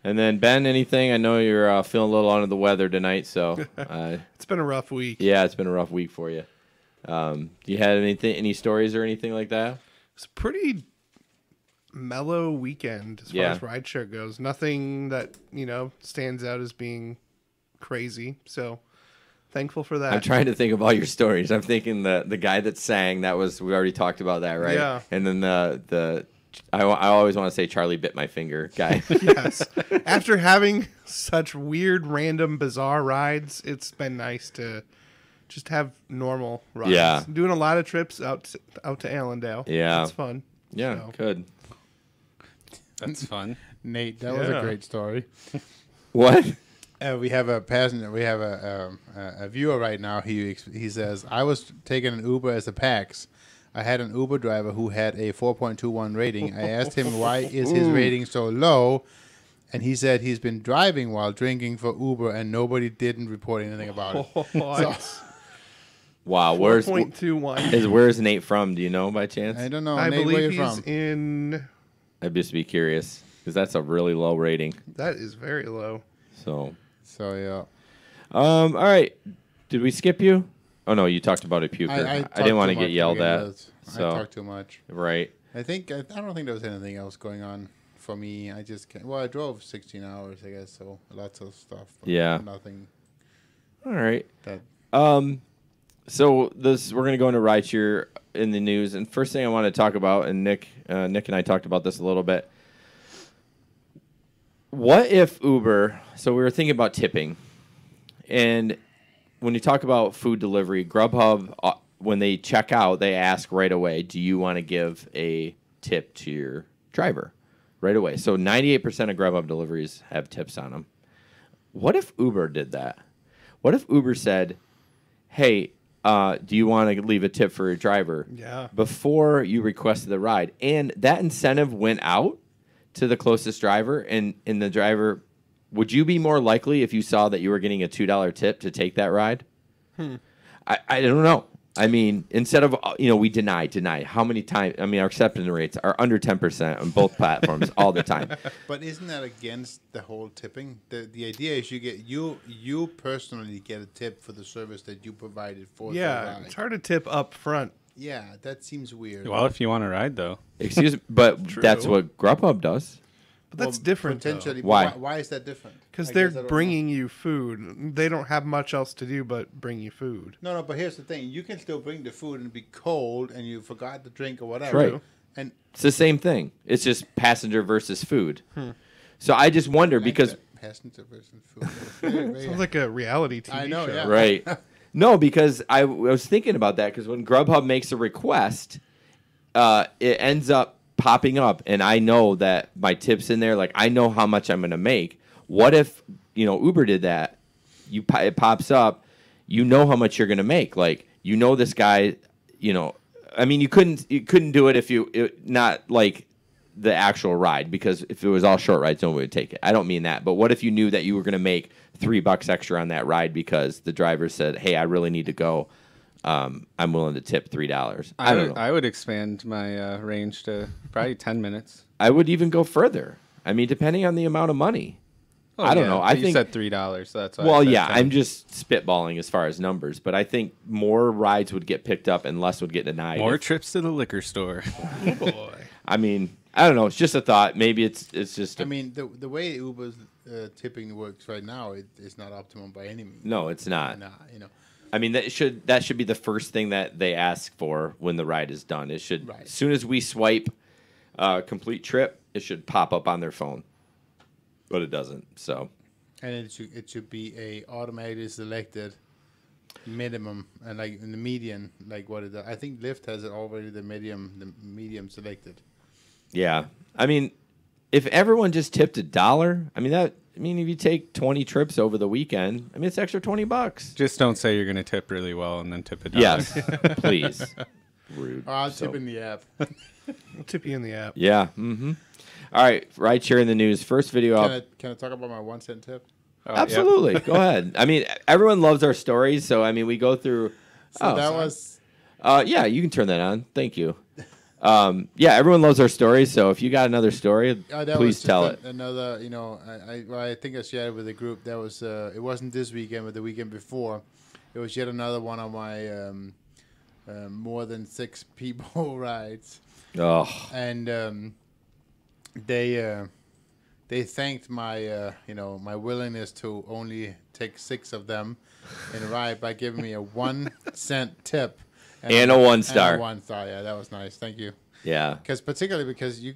And then Ben, anything? I know you're feeling a little under the weather tonight, so It's been a rough week. yeah, it's been a rough week for you. You had any stories or anything like that? It's a pretty mellow weekend as far as rideshare goes. Nothing that, stands out as being crazy. So thankful for that. I'm trying to think of all your stories. I'm thinking the guy that sang, we already talked about that, right? Yeah. And then I always want to say Charlie bit my finger guy. Yes. After having such weird, random, bizarre rides, it's been nice to just have normal rides. Yeah. Doing a lot of trips out to Allendale. Yeah. It's fun. Yeah, So. good. That's fun. Nate, that was a great story. What? We have a passenger. We have a viewer right now. He says, I was taking an Uber as a PAX. I had an Uber driver who had a 4.21 rating. I asked him why is his rating so low, and he said he's been driving while drinking for Uber, and nobody didn't report anything about it. Wow, 4.21. Where's Nate from? Do you know by chance? I don't know. I Nate, believe where you he's from? in. I'd just be curious because that's a really low rating. That is very low. So yeah. all right. Did we skip you? Oh no, you talked about a puker. I didn't want to get yelled at. So I talked too much. Right. I don't think there was anything else going on for me. I drove 16 hours, I guess, so lots of stuff. Yeah. Nothing. All right. That. So we're gonna go into rideshare in the news, and first thing I want to talk about, and Nick and I talked about this a little bit. What if Uber? So we were thinking about tipping, and when you talk about food delivery, Grubhub, when they check out, they ask right away, do you want to give a tip to your driver? Right away. So 98% of Grubhub deliveries have tips on them. What if Uber did that? What if Uber said, hey, do you want to leave a tip for your driver? Yeah. Before you requested the ride. And that incentive went out to the closest driver, and the driver, would you be more likely if you saw that you were getting a $2 tip to take that ride? I don't know. I mean, instead of, we deny. How many times? I mean, our acceptance rates are under 10% on both platforms all the time. But isn't that against the whole tipping? The idea is you personally get a tip for the service that you provided for the ride. It's hard to tip up front. Yeah, that seems weird. Well, if you want to ride, though. Excuse me, but that's what Grubhub does. But that's different, potentially. Why? Why is that different? Because they're bringing you food. They don't have much else to do but bring you food. No, but here's the thing. You can still bring the food and be cold and you forgot the drink or whatever. Right. And it's the same thing. It's just passenger versus food. So I just wonder because... Passenger versus food. Sounds like a reality TV I know, show. yeah. Right. No, because I was thinking about that because when Grubhub makes a request, it ends up popping up, and I know that my tip's in there. Like, I know how much I'm going to make. What if, Uber did that? It pops up. You know how much you're going to make. Like, this guy, I mean, you couldn't do it if not like the actual ride, because if it was all short rides, no one would take it. I don't mean that. But what if you knew that you were going to make $3 extra on that ride because the driver said, hey, I really need to go. I'm willing to tip $3. I don't know. I would expand my range to probably 10 minutes. I would even go further. I mean, depending on the amount of money. Oh, I don't know. I you think said $3, so that's why. Well, I said yeah, 10. I'm just spitballing as far as numbers, but I think more rides would get picked up and less would get denied. More trips to the liquor store. Oh, boy. I mean, I don't know. It's just a thought. Maybe it's just. I mean, the way Uber's tipping works right now, it's not optimum by any means. No, it's not. Nah, I mean, that should be the first thing that they ask for when the ride is done. It should, as soon as we swipe complete trip, it should pop up on their phone, but it doesn't. So, and it should be a automatically selected minimum, and like in the median, like what it does. I think Lyft has it already the medium selected. Yeah, I mean, if everyone just tipped $1, I mean, if you take 20 trips over the weekend, I mean, it's extra $20. Just don't say you're going to tip really well and then tip $1. Yes, please. Rude. Oh, I'll tip in the app. I'll tip you in the app. Yeah. Mm-hmm. All right, rideshare in the news. First video up. Can I talk about my 1 cent tip? Absolutely. Yeah. Go ahead. I mean, everyone loves our stories, so I mean, we go through. So that was. Yeah, you can turn that on. Thank you. Yeah, everyone loves our stories. So if you got another story, please tell it. Another, I think I shared it with the group. That was it wasn't this weekend, but the weekend before. It was yet another one of my more than 6 people rides. Oh, And they thanked my my willingness to only take 6 of them in a ride by giving me a 1-cent tip and a 1-star. And a 1-star, yeah, that was nice. Thank you. Yeah. Particularly because you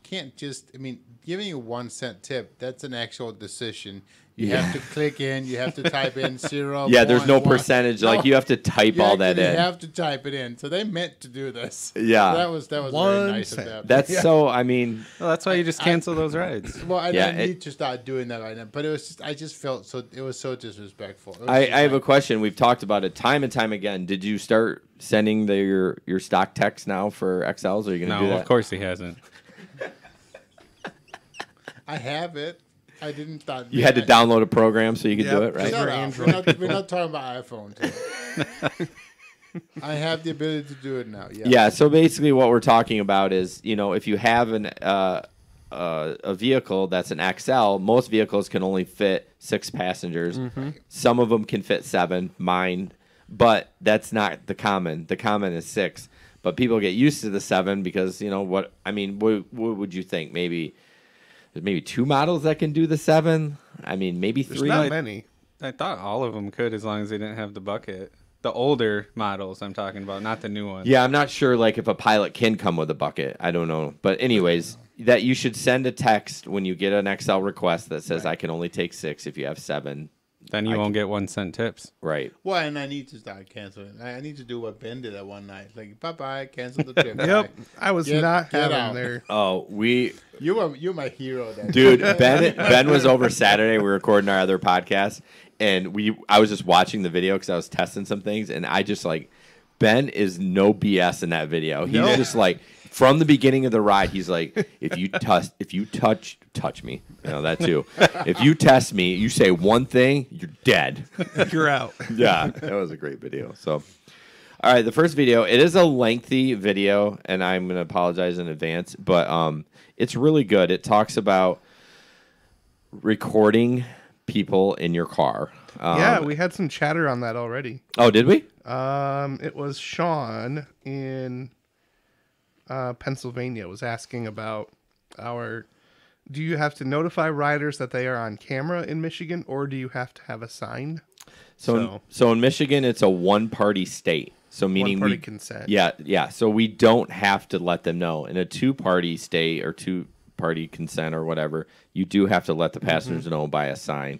can't just, giving you a 1-cent tip, that's an actual decision. You have to click in, you have to type in 0. Yeah, there's no percentage. No. Like you have to type all that in. You have to type it in. So they meant to do this. Yeah. That was very nice of them. That's so, well, that's why you just cancel those rides. Well, I need to start doing that right now. But it was just, I just felt it was so disrespectful. I have a question. We've talked about it time and time again. Did you start sending your stock text now for XLs? Are you going to do that? No, of course he hasn't. I have it. I didn't thought you had to download a program so you could do it, right? We're not talking about iPhone. I have the ability to do it now. Yeah. So basically, what we're talking about is, if you have a vehicle that's an XL, most vehicles can only fit 6 passengers. Mm-hmm. Some of them can fit 7. Mine, but that's not the common. The common is 6. But people get used to the 7 because what would you think? There's maybe 2 models that can do the 7. Maybe 3. There's not many. I thought all of them could as long as they didn't have the bucket. The older models I'm talking about, not the new ones. Yeah, I'm not sure if a Pilot can come with a bucket. I don't know. But anyways, that you should send a text when you get an XL request that says I can only take 6 if you have 7. Then you won't get 1-cent tips. Right. Well, and I need to start canceling. I need to do what Ben did that one night. Like, bye-bye, cancel the trip. Yep. I was not get having out. there. Oh, You're my hero. Dude, Ben was over Saturday. We were recording our other podcast, and I was just watching the video because I was testing some things, and I just Ben is no BS in that video. He's just from the beginning of the ride, he's like, if you touch me, that too. If you test me, you say one thing, you're dead. You're out. Yeah, that was a great video. So, all right, the first video, it is a lengthy video, and I'm going to apologize in advance, but it's really good. It talks about recording people in your car. Yeah, we had some chatter on that already. Oh, did we? It was Sean in Pennsylvania was asking about do you have to notify riders that they are on camera in Michigan, or do you have to have a sign? So in Michigan, it's a one-party state. So meaning one-party consent. Yeah. So we don't have to let them know. In a two-party state or two-party consent or whatever, you do have to let the passengers know by a sign.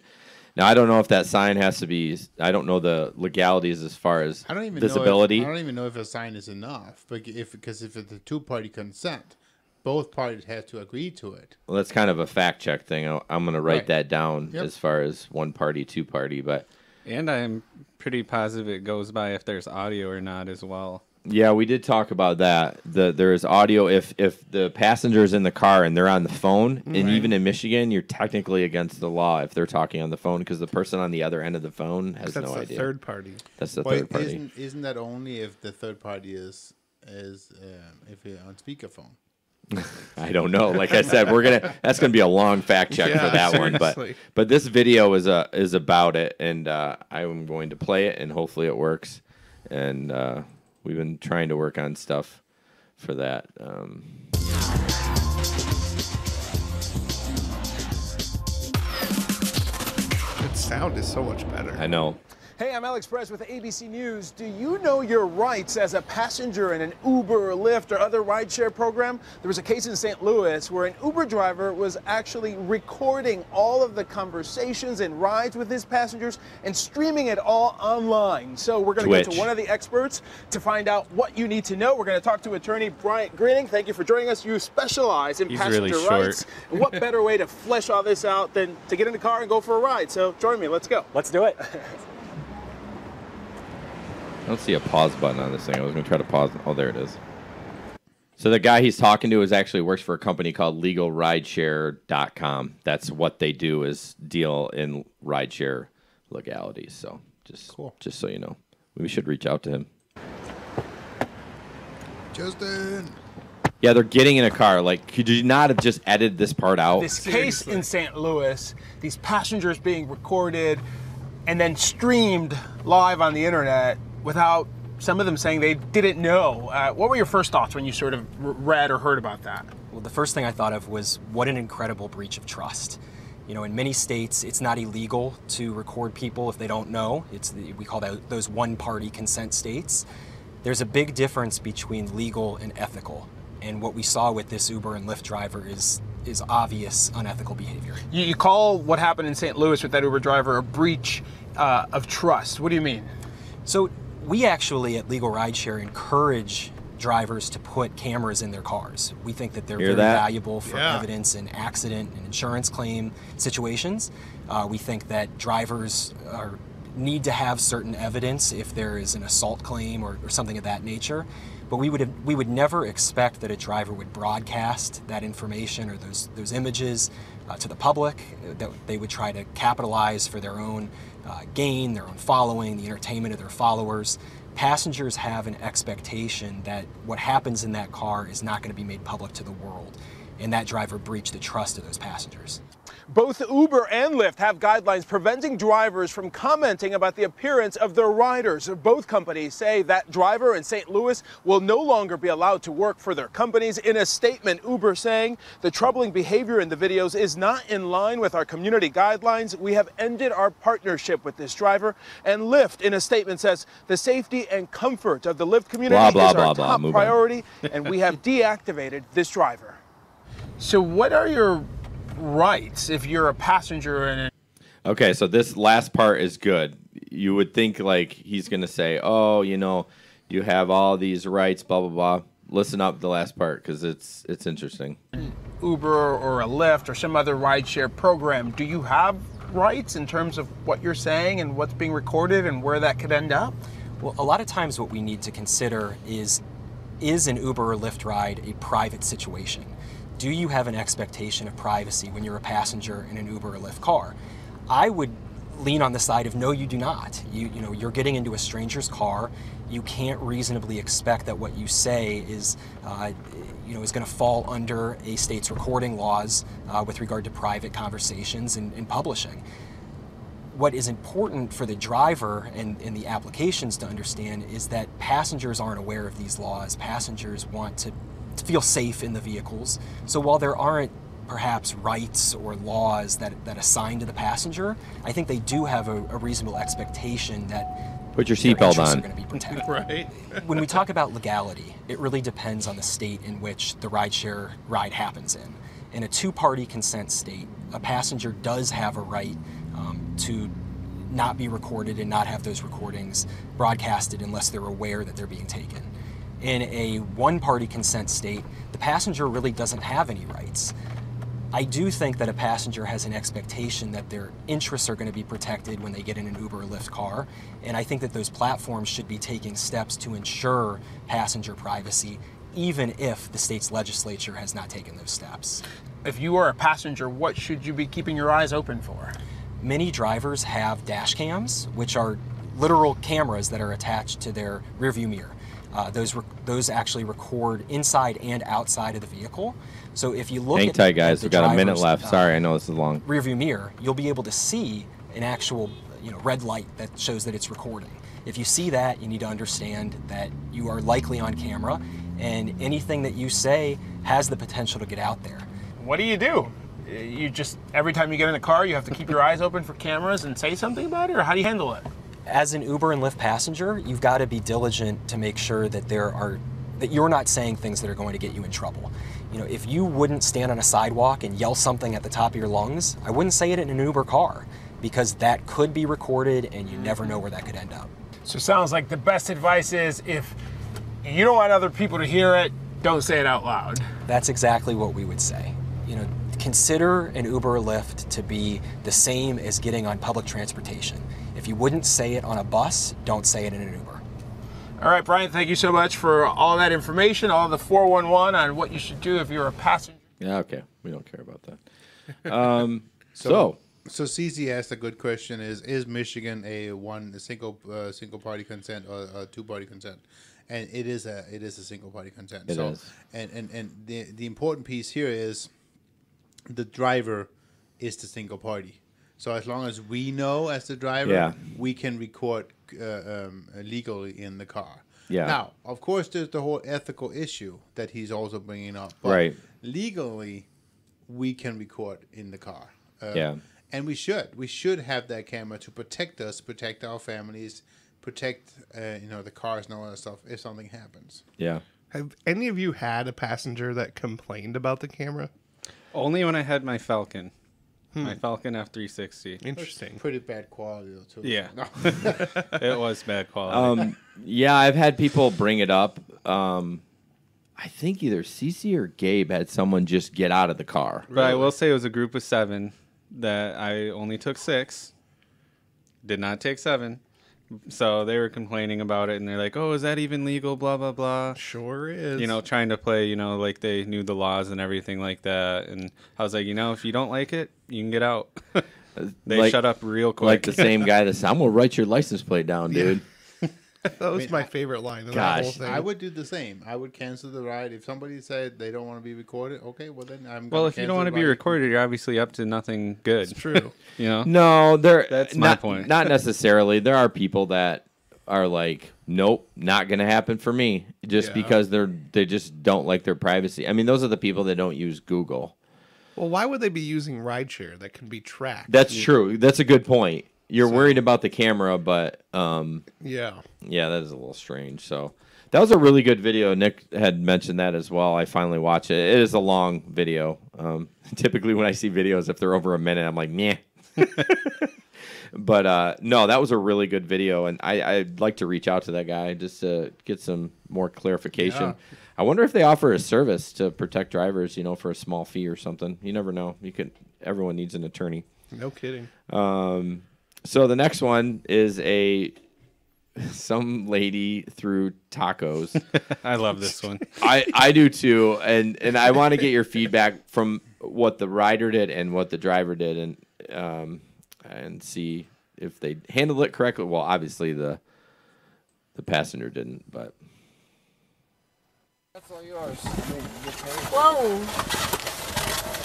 Now, I don't know if that sign has to be. I don't know the legalities as far as visibility. I don't even know if a sign is enough, because if it's a two-party consent, both parties have to agree to it. Well, that's kind of a fact check thing. I'm going to write that down as far as one party, two party, And I'm pretty positive it goes by if there's audio or not as well. Yeah, we did talk about that. There is audio if the passenger's in the car and they're on the phone, and even in Michigan, you're technically against the law if they're talking on the phone because the person on the other end of the phone has no idea. That's the third party. That's the third party. Isn't that only if the third party is if you're on speakerphone? I don't know. Like I said, that's gonna be a long fact check for that seriously. one. But this video is about it, and I'm going to play it, and hopefully it works. And we've been trying to work on stuff for that. Its sound is so much better. I know. Hey, I'm Alex Perez with ABC News. Do you know your rights as a passenger in an Uber or Lyft or other rideshare program? There was a case in St. Louis where an Uber driver was actually recording all of the conversations and rides with his passengers and streaming it all online. So we're going to go to one of the experts to find out what you need to know. We're going to talk to attorney Bryant Greening. Thank you for joining us. You specialize in passenger rights. And what better way to flesh all this out than to get in the car and go for a ride? So join me. Let's go. Let's do it. I don't see a pause button on this thing. I was going to try to pause. Oh, there it is. So the guy he's talking to actually works for a company called GRrideshareadventures.com. That's what they do, is deal in rideshare legalities. So just so you know, we should reach out to him. Justin. Yeah, they're getting in a car. Like, could you not have just edited this part out? This case in St. Louis, these passengers being recorded and then streamed live on the internet without some of them saying they didn't know. What were your first thoughts when you sort of read or heard about that? Well, the first thing I thought of was what an incredible breach of trust. You know, in many states, it's not illegal to record people if they don't know. We call those one-party consent states. There's a big difference between legal and ethical. And what we saw with this Uber and Lyft driver is obvious unethical behavior. You call what happened in St. Louis with that Uber driver a breach of trust. What do you mean? So we actually at Legal Rideshare encourage drivers to put cameras in their cars. We think that they're very valuable for evidence in accident and insurance claim situations. We think that drivers need to have certain evidence if there is an assault claim or something of that nature. But we would never expect that a driver would broadcast that information or those images to the public, that they would try to capitalize for their own gain, their own following, the entertainment of their followers. Passengers have an expectation that what happens in that car is not going to be made public to the world, and that driver breached the trust of those passengers. Both Uber and Lyft have guidelines preventing drivers from commenting about the appearance of their riders. Both companies say that driver in St. Louis will no longer be allowed to work for their companies. In a statement, Uber saying the troubling behavior in the videos is not in line with our community guidelines. We have ended our partnership with this driver. And Lyft, in a statement, says the safety and comfort of the Lyft community is our top priority, and we have deactivated this driver. So what are your rights if you're a passenger in it? Okay, so this last part is good. You would think like he's gonna say, "Oh, you know, you have all these rights, blah blah blah." Listen up the last part because it's interesting. Uber or a Lyft or some other rideshare program, do you have rights in terms of what you're saying and what's being recorded and where that could end up? Well, a lot of times what we need to consider is an Uber or Lyft ride a private situation? Do you have an expectation of privacy when you're a passenger in an Uber or Lyft car? I would lean on the side of no, you do not. You know, you're getting into a stranger's car. You can't reasonably expect that what you say is going to fall under a state's recording laws with regard to private conversations and publishing. What is important for the driver and the applications to understand is that passengers aren't aware of these laws. Passengers want to feel safe in the vehicles. So while there aren't perhaps rights or laws that assign to the passenger, I think they do have a reasonable expectation that put your seatbelt on. Are going to be protected. Right. When we talk about legality, it really depends on the state in which the rideshare ride happens in. In a two-party consent state, a passenger does have a right to not be recorded and not have those recordings broadcasted unless they're aware that they're being taken. In a one-party consent state, the passenger really doesn't have any rights. I do think that a passenger has an expectation that their interests are going to be protected when they get in an Uber or Lyft car, and I think that those platforms should be taking steps to ensure passenger privacy, even if the state's legislature has not taken those steps. If you are a passenger, what should you be keeping your eyes open for? Many drivers have dash cams, which are literal cameras that are attached to their rearview mirror. Those actually record inside and outside of the vehicle. So if you look hang tight, guys. We've got a minute left. Sorry, I know this is long. Rearview mirror, you'll be able to see an actual red light that shows that it's recording. If you see that, you need to understand that you are likely on camera, and anything that you say has the potential to get out there. What do? You just, every time you get in a car, you have to keep your eyes open for cameras and say something about it, or how do you handle it? As an Uber and Lyft passenger, you've got to be diligent to make sure that that you're not saying things that are going to get you in trouble. You know, if you wouldn't stand on a sidewalk and yell something at the top of your lungs, I wouldn't say it in an Uber car, because that could be recorded and you never know where that could end up. So it sounds like the best advice is, if you don't want other people to hear it, don't say it out loud. That's exactly what we would say. Consider an Uber or Lyft to be the same as getting on public transportation. If you wouldn't say it on a bus, don't say it in an Uber. All right, Brian, thank you so much for all that information, all the 411 on what you should do if you're a passenger. Yeah, okay. We don't care about that. So CC asked a good question: Is Michigan a single party consent or a two party consent? and it is a single party consent. It is. And the important piece here is the driver is the single party. So as long as we know as the driver, we can record legally in the car. Yeah. Now, of course, there's the whole ethical issue that he's also bringing up. But legally, we can record in the car. And we should have that camera to protect us, protect our families, protect the cars and all that stuff if something happens. Yeah. Have any of you had a passenger that complained about the camera? Only when I had my Falcon. My Falcon F360. Interesting. Pretty bad quality though, too. Yeah. It was bad quality. Yeah, I've had people bring it up. I think either Cece or Gabe had someone just get out of the car. But I will say it was a group of 7 that I only took 6. Did not take 7. So they were complaining about it, and they're like, "Oh, is that even legal? Blah blah blah." Sure is. Trying to play, like they knew the laws and everything like that. And I was like, if you don't like it, you can get out. They shut up real quick. Like the same guy that said, "I'm gonna write your license plate down, dude." That was my favorite line of that whole thing. I would do the same. I would cancel the ride if somebody said they don't want to be recorded. Okay, well then I'm. Well, if you don't want to be recorded, you're obviously up to nothing good. It's true. No, that's my point. Not necessarily. There are people that are like, nope, not gonna happen for me, just because they just don't like their privacy. I mean, those are the people that don't use Google. Well, why would they be using rideshare that can be tracked? That's true. That's a good point. You're worried about the camera, but yeah, that is a little strange. So that was a really good video. Nick had mentioned that as well. I finally watched it. It is a long video. Typically, when I see videos, if they're over a minute, I'm like, meh. But no, that was a really good video, and I'd like to reach out to that guy just to get some more clarification. Yeah. I wonder if they offer a service to protect drivers, for a small fee or something. You never know. Everyone needs an attorney. No kidding. So the next one is some lady threw tacos. I love this one. I do too, and I want to get your feedback from what the rider did and what the driver did, and see if they handled it correctly. Well, obviously the passenger didn't, but that's all yours. Whoa,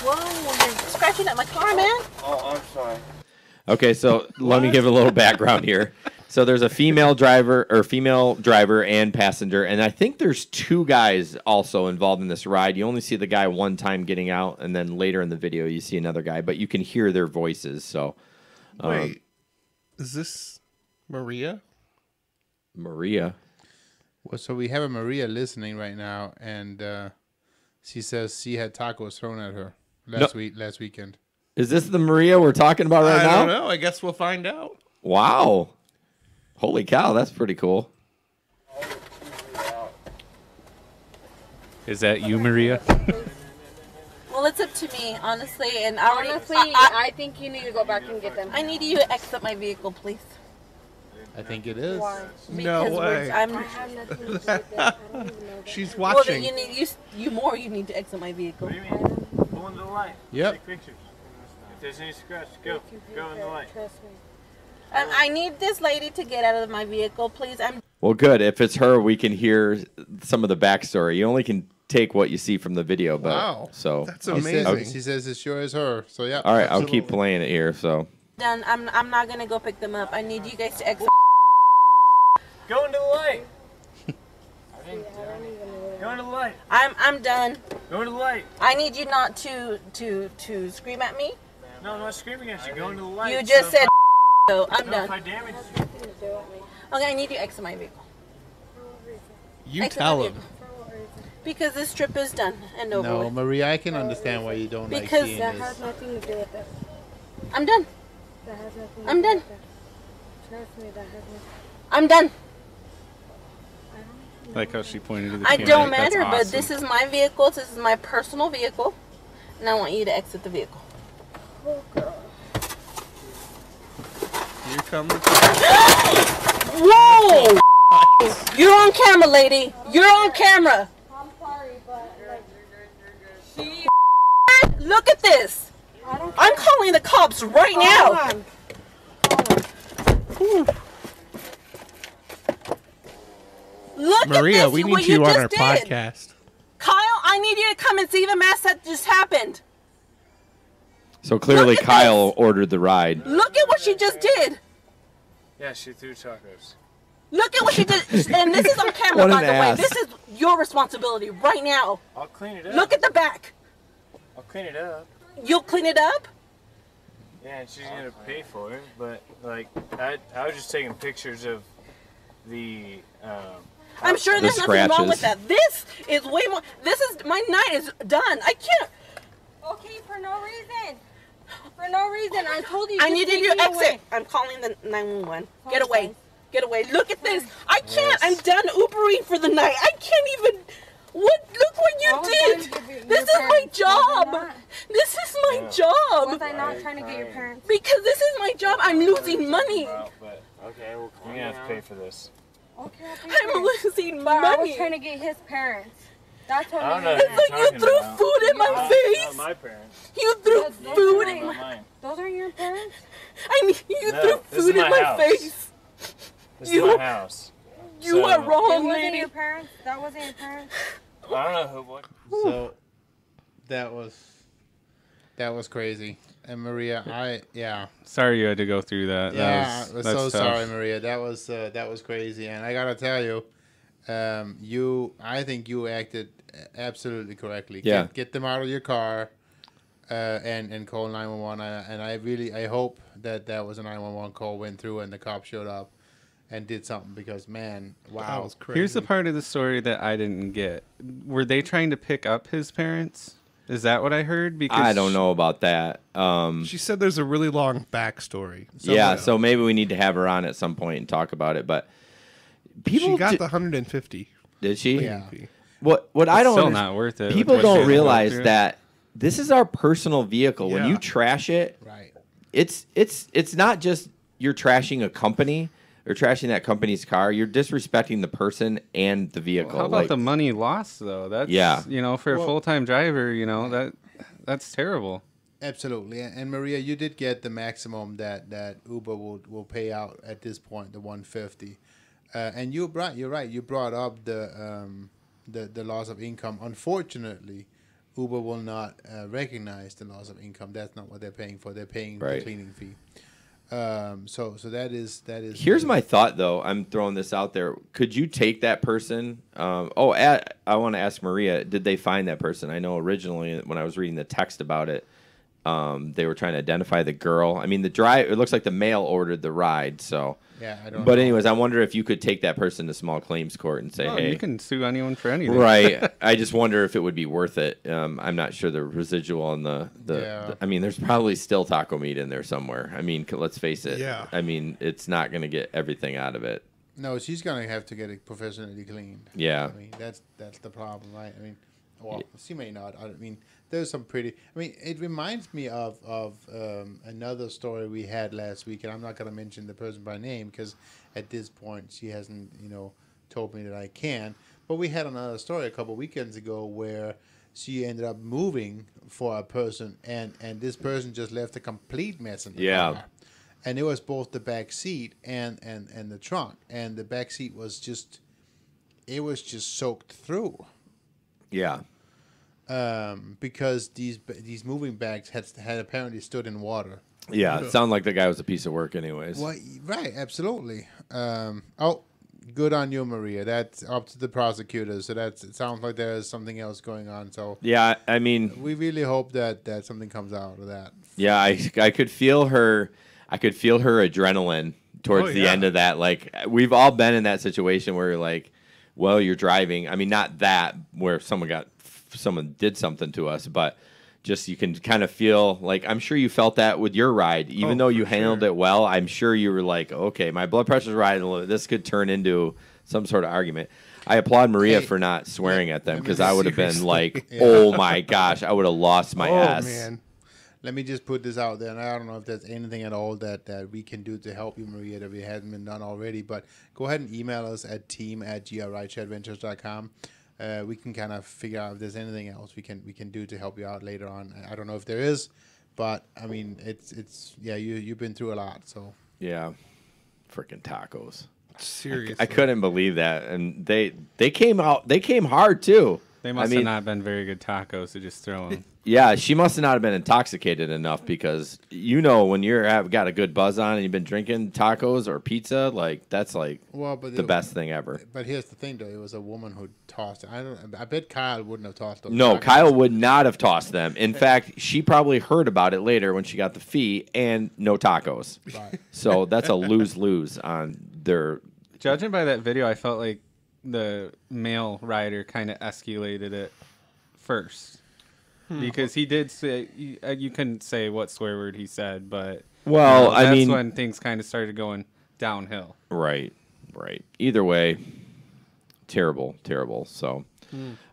you're scratching at my car, man. Oh, I'm sorry. Okay, so let me give a little background here. So there's a female driver and passenger, and I think there's 2 guys also involved in this ride. You only see the guy one time getting out, and then later in the video you see another guy, but you can hear their voices. So, wait, is this Maria? Maria. Well, so we have a Maria listening right now, and she says she had tacos thrown at her last weekend. Is this the Maria we're talking about right now? I don't know. I guess we'll find out. Wow. Holy cow, that's pretty cool. Is that you, Maria? Well, it's up to me, honestly. And honestly, I think you need to go back and get them. I need you to exit my vehicle, please. I think it is. Why? No way. I have nothing to do with that. I don't even know. She's Well, watching. then you need to exit my vehicle. What do you mean? Go into the light. Yep. Take pictures. If there's any scratch, go in the light. Trust me. I need this lady to get out of my vehicle, please. Well, good. If it's her, we can hear some of the backstory. You only can take what you see from the video, but wow, so that's amazing. She says it sure is her. So yeah. All right, absolutely. I'll keep playing it here. So Done. I'm not gonna go pick them up. I need you guys to exit. Go into the light. Go into the light. I'm done. Go into the light. I need you not to scream at me. No, I'm not screaming at you. Go into the light. You just said so. I'm no, done. if I damage you. Okay, I need you to exit my vehicle. You Exit tell my him. vehicle. Because this trip is done and over No, with. Maria, I can understand why you don't like Because seeing That this. has nothing to do with that. I'm done. That has nothing to I'm do done. with that. Trust me, that has nothing. I'm done. Like how she pointed to the I camera. don't That's matter, but awesome. this is my vehicle. This is my personal vehicle, and I want you to exit the vehicle. Oh, girl. Here comes. Whoa! You're on camera, lady. You're on camera. I'm sorry, but like, Look at this. I don't. I'm calling the cops right now. Hold on. Hold on. Look Maria, at this, we what need you on just our did. podcast. Kyle, I need you to come and see the mess that just happened. So clearly Look at Kyle this. ordered the ride. Look at what she just did. Yeah, she threw tacos. Look at what she did. And this is on camera, What an by the way. ass. This is your responsibility right now. I'll clean it up. Look at the back. I'll clean it up. You'll clean it up? Yeah, and she's gonna pay for it. But like, I was just taking pictures of the. I'm sure The there's nothing wrong with scratches. that. This is way more. This is, my night is done. I can't. Okay, for no reason. For no reason. I told you. I just needed take you me to exit. away. I'm calling the 911. Get Phone away. place. Get away. Look at this. I can't. Yes. I'm done Ubering for the night. I can't even. What? Look what I you was did. trying to get This your is my parents. Was I job. not? This is my Yeah. job. Was I not trying to get your parents? Because this is my job. I'm losing money. But okay, well, you're gonna have to pay for this. Okay, I'll pay I'm for it. losing But I was money. trying to get his parents. That's what I don't know. made who me It's mad. like you're you talking threw about. food in my Not face. my parents. You threw Those food are in Not my. mine. Those are your parents? I mean, you No, threw this is food in my my house. face. This You- is my house. You So- are It wrong, wasn't lady. your parents? That wasn't your parents? I don't know who. What? So that was crazy. And Maria, Sorry you had to go through that. yeah, That we're was, so that's tough. sorry, Maria. That was crazy. And I gotta tell you, I think you acted absolutely correctly. Yeah. Get them out of your car, and call 911. And I hope that was a 911 call went through and the cop showed up and did something, because man, That wow. was crazy. Here's the part of the story that I didn't get. Were they trying to pick up his parents? Is that what I heard? Because I don't know about that. She said there's a really long backstory. Yeah, so maybe we need to have her on at some point and talk about it. But people she got di- the 150. did she? Yeah. fee. What I don't still understand- not worth it. People with what she had don't to go realize through. that this is our personal vehicle. When Yeah. you trash it, Right. it's not just you're trashing a company or trashing that company's car. You're disrespecting the person and the vehicle. How about Like, the money lost though? That's Yeah. for a Well- full-time driver, that's terrible. Absolutely. And Maria, you did get the maximum that Uber will pay out at this point, the 150. And you're right. You brought up the loss of income. Unfortunately, Uber will not recognize the loss of income. That's not what they're paying for. They're paying the Right. cleaning fee. So that is. Here's my thought, though. I'm throwing this out there. Could you take that person? I want to ask Maria, did they find that person? I know originally when I was reading the text about it, they were trying to identify the girl. I mean, it looks like the male ordered the ride. So, Yeah, I don't. but know. anyways, I wonder if you could take that person to small claims court and say, Oh, hey, you can sue anyone for anything. right. I just wonder if it would be worth it. I'm not sure the residual and Yeah. I mean, there's probably still taco meat in there somewhere. I mean, let's face it. Yeah. I mean, it's not going to get everything out of it. No, she's gonna have to get it professionally cleaned. Yeah. I mean, that's the problem, right? I mean, well, she may not. I mean, there's some pretty. I mean, it reminds me of another story we had last week, and I'm not gonna mention the person by name because at this point she hasn't, told me that I can. But we had another story a couple weekends ago where she ended up moving for a person, and this person just left a complete mess in the Yeah. car. And it was both the back seat and the trunk, and the back seat was just soaked through, Yeah. because these moving bags had apparently stood in water. Yeah. It sounded like the guy was a piece of work, anyways. Well, right, absolutely. Good on you, Maria. That's up to the prosecutors. So it sounds like there's something else going on. So Yeah. I mean, we really hope that something comes out of that. yeah, I could feel her. I could feel her adrenaline towards Oh, the yeah. end of that. Like, we've all been in that situation where you're like, well, you're driving. I mean, not that where someone did something to us, but just you can kind of feel like, I'm sure you felt that with your ride, even though you handled it well. I'm sure you were like, okay, my blood pressure's rising a little bit. This could turn into some sort of argument. I applaud Maria Hey, for not swearing at them, I mean, because I would have been seriously. like, Yeah. oh my gosh, I would have lost my Oh, ass. man. Let me just put this out there, and I don't know if there's anything at all that we can do to help you, Maria, that we hadn't been done already, but go ahead and email us at team@GRrideshareadventures.com. We can kind of figure out if there's anything else we can do to help you out later on. I don't know if there is, but I mean, it's you've been through a lot, so Yeah. Freaking tacos. Seriously. I couldn't believe that, and they came out. They came hard too. They must have not been very good tacos to just throw them. Yeah, she must have not have been intoxicated enough because when you're got a good buzz on and you've been drinking tacos or pizza, like that's like the best thing ever. But here's the thing, though: it was a woman who tossed it. I bet Kyle wouldn't have tossed those. No, tacos. Kyle would not have tossed them. In fact, she probably heard about it later when she got the fee and no tacos. Right. So that's a lose-lose on their. Judging by that video, I felt like the male rider kind of escalated it first. Because he did say, you couldn't say what swear word he said, but that's when things kind of started going downhill. Right. Either way, terrible. So,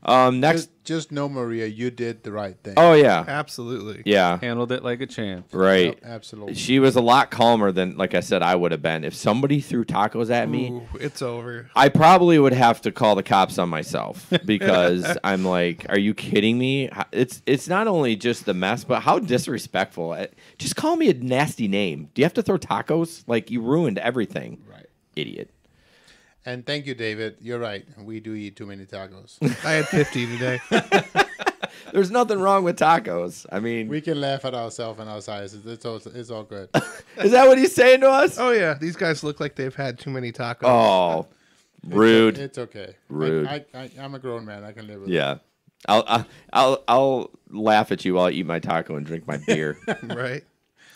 next. Just know, Maria, you did the right thing. Oh, yeah. Absolutely. Yeah. Handled it like a champ. Right. Yep, absolutely. She was a lot calmer than, like I said, I would have been. If somebody threw tacos at me, Ooh, it's over. I probably would have to call the cops on myself because I'm like, are you kidding me? It's not only just the mess, but how disrespectful. Just call me a nasty name. Do you have to throw tacos? Like, you ruined everything. Right. Idiot. And thank you, David. You're right. We do eat too many tacos. I had 50 today. There's nothing wrong with tacos. I mean, we can laugh at ourselves and our sizes. It's all good. Is that what he's saying to us? Oh, yeah. These guys look like they've had too many tacos. Oh, rude. It's okay. Rude. I'm a grown man. I can live with it. Yeah. I'll laugh at you while I eat my taco and drink my beer. Right.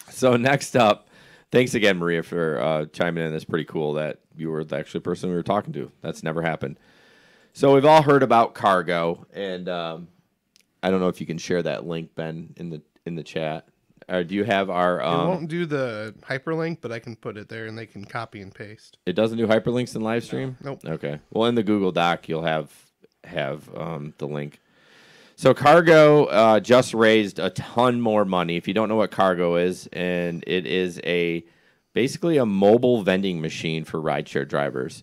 So next up, thanks again, Maria, for chiming in. That's pretty cool that you were the actual person we were talking to. That's never happened. So we've all heard about cargo, and I don't know if you can share that link, Ben, in the chat. Do you have our? It won't do the hyperlink, but I can put it there, and they can copy and paste. It doesn't do hyperlinks in live stream? Nope. Okay. Well, in the Google Doc, you'll have the link. So Cargo just raised a ton more money. If you don't know what Cargo is, and it is basically a mobile vending machine for rideshare drivers.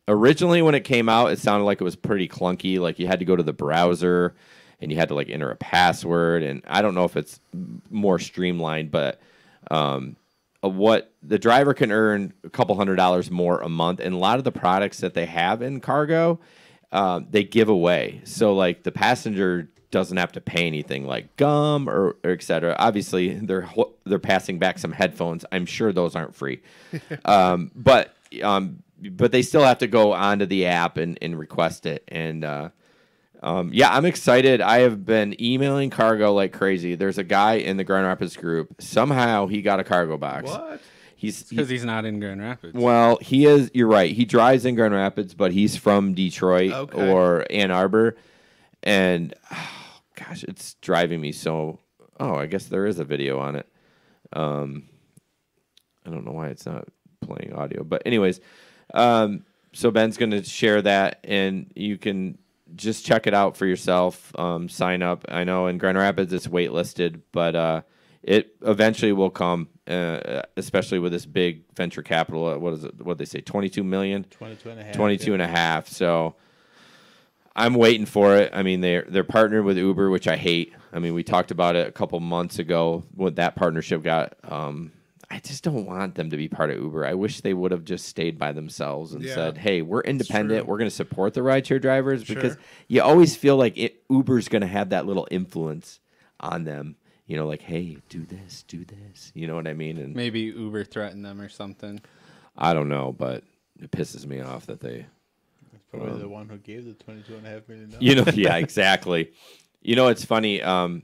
Originally, when it came out, it sounded like it was pretty clunky. Like you had to go to the browser and you had to like enter a password. And I don't know if it's more streamlined, but what the driver can earn a couple $100 more a month. And a lot of the products that they have in Cargo, they give away. So like the passenger doesn't have to pay anything like gum or et cetera. Obviously, they're passing back some headphones. I'm sure those aren't free. But they still have to go onto the app and request it. And yeah, I'm excited. I have been emailing Cargo like crazy. There's a guy in the Grand Rapids group. Somehow he got a Cargo box. What? Because he's not in Grand Rapids. Well, he is. You're right. He drives in Grand Rapids, but he's from Detroit or Ann Arbor. And, oh, gosh, it's driving me so... Oh, I guess there is a video on it. I don't know why it's not playing audio. But anyways, so Ben's going to share that, and you can just check it out for yourself. Sign up. I know in Grand Rapids it's waitlisted, but it eventually will come, especially with this big venture capital. What is it? What did they say? 22 million? 22 and a half. So I'm waiting for it. I mean, they're partnered with Uber, which I hate. I mean, we talked about it a couple months ago when that partnership got. I just don't want them to be part of Uber. I wish they would have just stayed by themselves and said, hey, we're independent. We're going to support the rideshare drivers because you always feel like Uber's going to have that little influence on them. You know, like, hey, do this. You know what I mean? And maybe Uber threatened them or something. I don't know, but it pisses me off that they... That's probably the one who gave the $22.5 million. You know, yeah, exactly. You know, it's funny. I'm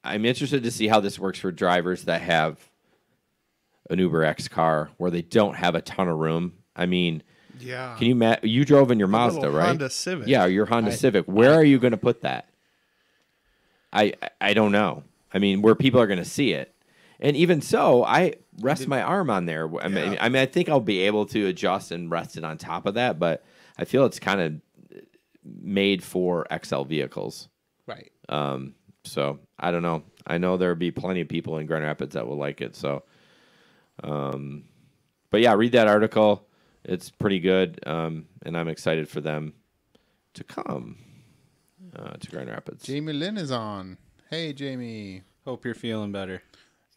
interested to see how this works for drivers that have an Uber X car where they don't have a ton of room. I mean, yeah. Can you you drove in your Mazda, right? Honda Civic. Yeah, your Honda Civic. Where are you going to put that? I don't know. I mean, where people are going to see it. And even so, I rest my arm on there. I mean, I think I'll be able to adjust and rest it on top of that, but I feel it's kind of made for XL vehicles. Right. So I don't know. I know there'll be plenty of people in Grand Rapids that will like it. So, but yeah, read that article. It's pretty good. And I'm excited for them to come to Grand Rapids. Jamie Lynn is on. Hey, Jamie. Hope you're feeling better.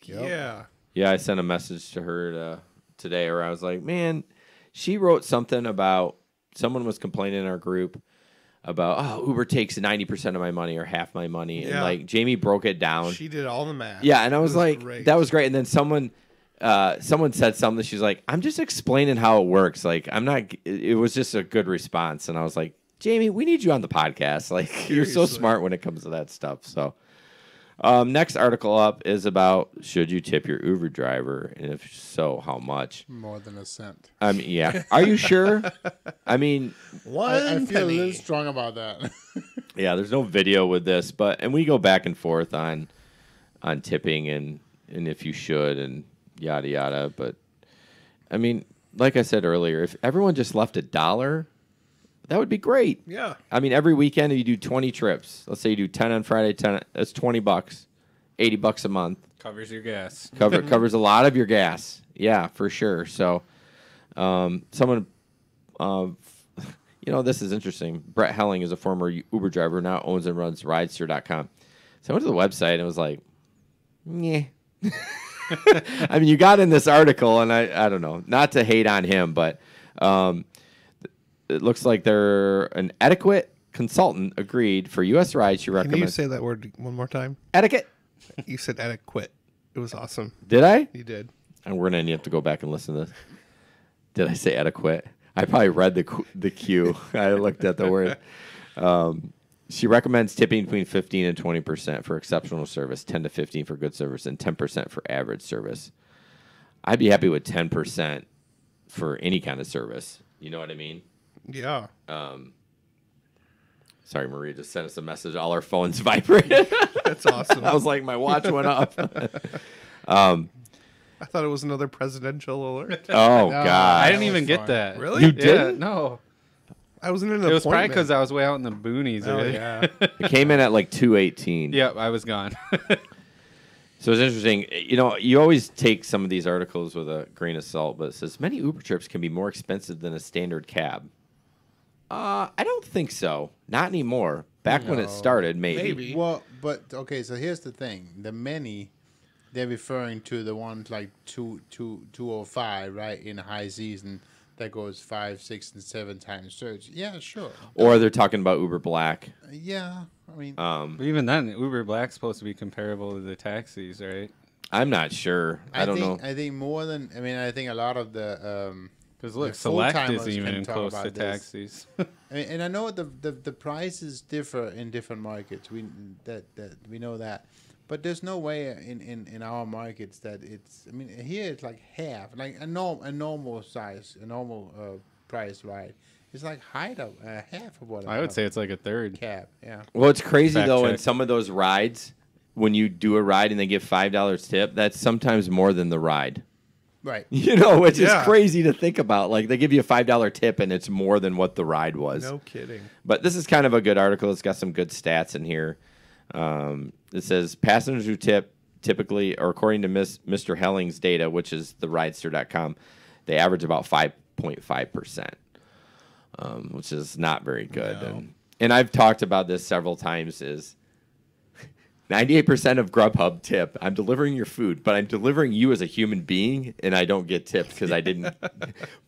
Yep. Yeah. Yeah, I sent a message to her today where I was like, man, she wrote something about someone was complaining in our group about, oh, Uber takes 90% of my money or half my money. Yeah. And like Jamie broke it down. She did all the math. Yeah. And I was like, great. that was great. And then someone said something. She's like, I'm just explaining how it works. Like, I'm not, it was just a good response. And I was like, Jamie, we need you on the podcast. Like, you're so smart when it comes to that stuff. So, next article up is about should you tip your Uber driver, and if so, how much? More than a cent. I mean, yeah. Are you sure? I mean, I feel a little strong about that. yeah. There's no video with this, and we go back and forth on tipping and if you should and yada yada. But I mean, like I said earlier, if everyone just left $1. That would be great. Yeah. I mean, every weekend if you do 20 trips. Let's say you do 10 on Friday, 10. That's $20, $80 a month. Covers your gas. Covers a lot of your gas. Yeah, for sure. So, someone, this is interesting. Brett Helling is a former Uber driver, now owns and runs Rideshare.com. So I went to the website and was like, yeah. I mean, you got in this article, and I don't know, not to hate on him, but it looks like they're an etiquette consultant agreed for U.S. rides. She recommends. Can you say that word one more time? Etiquette. You said etiquette. It was awesome. Did I? You did. And we're gonna have to go back and listen to this. Did I say etiquette? I probably read the cue. I looked at the word. She recommends tipping between 15 and 20% for exceptional service, 10 to 15 for good service, and 10% for average service. I'd be happy with 10% for any kind of service. You know what I mean? Yeah. Sorry, Maria just sent us a message. All our phones vibrated. That's awesome. I was like, my watch went off. I thought it was another presidential alert. Oh, God. I didn't even get that. Really? You Yeah, didn't? no. I was in an It was probably appointment. because I was way out in the boonies. Oh, already. yeah. It came in at like 2:18. Yep, I was gone. So it's interesting. You know, you always take some of these articles with a grain of salt, but it says many Uber trips can be more expensive than a standard cab. I don't think so. Not anymore. Back when it started, maybe. Well, but okay. So here's the thing: the many, they're referring to the ones like 205, right, in high season that goes 5, 6, and 7 times surge. Yeah, sure. Or they're talking about Uber Black. Yeah, I mean, But even then, Uber Black's supposed to be comparable to the taxis, right? I'm not sure. I don't know. I think more than. I mean, I think a lot of the. Because look, the Select full-timers isn't can even talk close to about this. taxis. And I know the prices differ in different markets. We know that, but there's no way in our markets that it's. I mean, here it's like half, like a normal size, a normal price ride. It's like half of what I would say it's like a third. cab. Yeah. Well, it's crazy, Fact though, in check. some of those rides, when you do a ride and they give $5 tip, that's sometimes more than the ride. Right. You know, which is Yeah. crazy to think about. Like, they give you a $5 tip, and it's more than what the ride was. No kidding. But this is kind of a good article. It's got some good stats in here. It says passengers who tip typically, or according to Mr. Helling's data, which is the Rideshare.com, they average about 5.5%, which is not very good. No. And I've talked about this several times. Is 98% of Grubhub tip. I'm delivering your food, but I'm delivering you as a human being, and I don't get tipped because I didn't.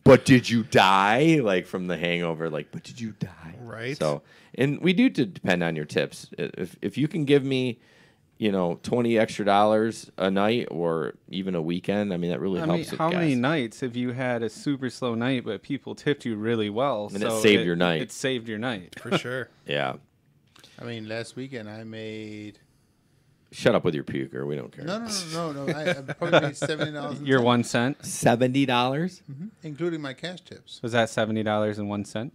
But did you die? Like from The Hangover, like, but did you die? Right. So, and we do depend on your tips. If you can give me, $20 extra a night or even a weekend, I mean, that really I helps mean, with how gas. many nights have you had a super slow night, but people tipped you really well? And it saved your night. It saved your night. For sure. Yeah. I mean, last weekend I made. Shut up with your puker. We don't care. No. I probably made $70. Your 1 cent? $70? Including my cash tips. Was that $70.01?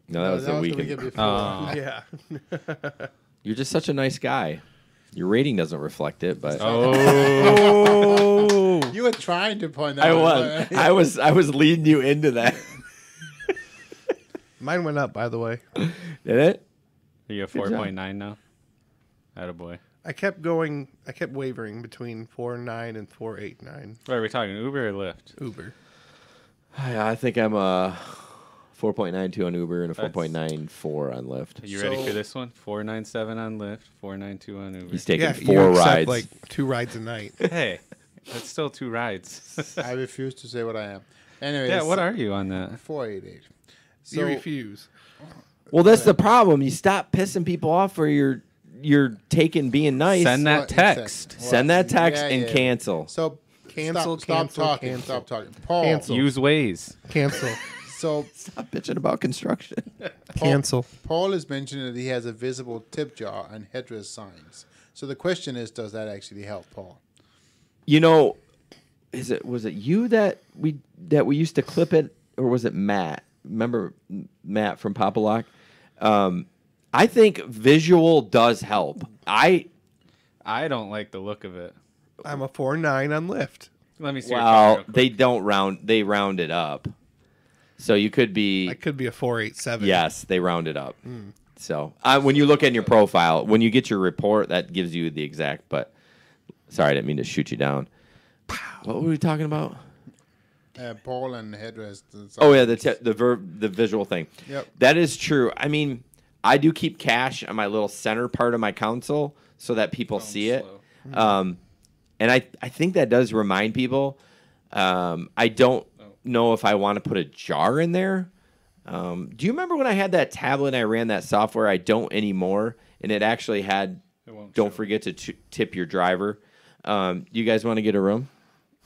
No, that was the weekend. weekend before. Yeah. You're just such a nice guy. Your rating doesn't reflect it, but Oh. You were trying to point that I out. was. I was leading you into that. Mine went up, by the way. Did it? Are you a Good job. 4.9 now? Attaboy. I kept wavering between 4.9 and 4.89. What are we talking, Uber or Lyft? Uber. I think I'm a 4.92 on Uber and a That's- 4.94 on Lyft. Are you ready for this one? 497 on Lyft, 492 on Uber. He's taking Yeah, 4 you accept rides. like 2 rides a night. Hey, That's still 2 rides. I refuse to say what I am. Anyways, Yeah, what are you on that? 488. You refuse. Well, that's the problem. You stop pissing people off, or you're taking being nice. Send that Well, text. exactly. Send that text Yeah, and yeah. cancel. So Cancel, stop cancel, talking. cancel. Stop talking. Paul. Cancel. Use Waze. Cancel. So Stop bitching about construction. Cancel. Paul is mentioning that he has a visible tip jar and headrest signs. So the question is, does that actually help, Paul? You know, was it you that we used to clip it, or was it Matt? Remember Matt from Papa Lock? I think visual does help. I don't like the look of it. I'm a 4.9 on Lyft. Let me see. your car real quick. they don't round. They round it up, so you could be. I could be a 4.87. Yes, they round it up. So when you look in your profile, when you get your report, that gives you the exact. But sorry, I didn't mean to shoot you down. What were we talking about? Paul and headrest. Oh yeah, the visual thing. Yep. That is true. I mean, I do keep cache on my little center part of my console so that people see it. And I think that does remind people. I don't know if I want to put a jar in there. Do you remember when I had that tablet and I ran that software? I don't anymore. And it actually had, don't forget to tip your driver. You guys want to get a room?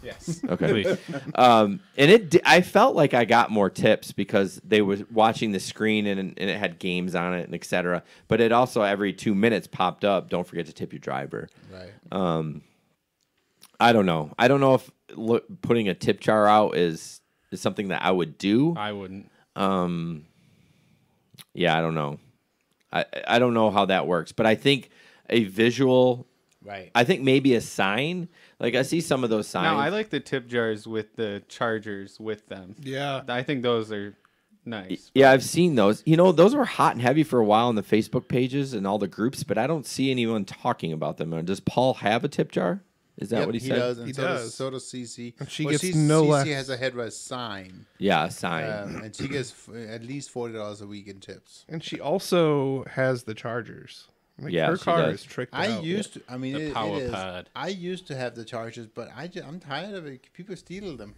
Yes. Okay. And I felt like I got more tips because they were watching the screen and it had games on it and et cetera. But it also every 2 minutes popped up. Don't forget to tip your driver. Right. I don't know. I don't know if putting a tip jar out is something that I would do. I wouldn't. Yeah, I don't know. I don't know how that works, but I think a visual. Right. I think maybe a sign. Like I see some of those signs. No, I like the tip jars with the chargers with them. Yeah. I think those are nice. Yeah, I've seen those. You know, those were hot and heavy for a while on the Facebook pages and all the groups, but I don't see anyone talking about them. Does Paul have a tip jar? Is that what he said? Does, and He so does. So does CC. And she Well, gets no less. CC has a headrest sign. Yeah, a sign. And she gets at least $40 a week in tips. And she also has the chargers. Like Yeah, her she car does. is tricked I out. used to. I mean, The it power is. pad. I used to have the chargers, but I'm tired of it. People steal them.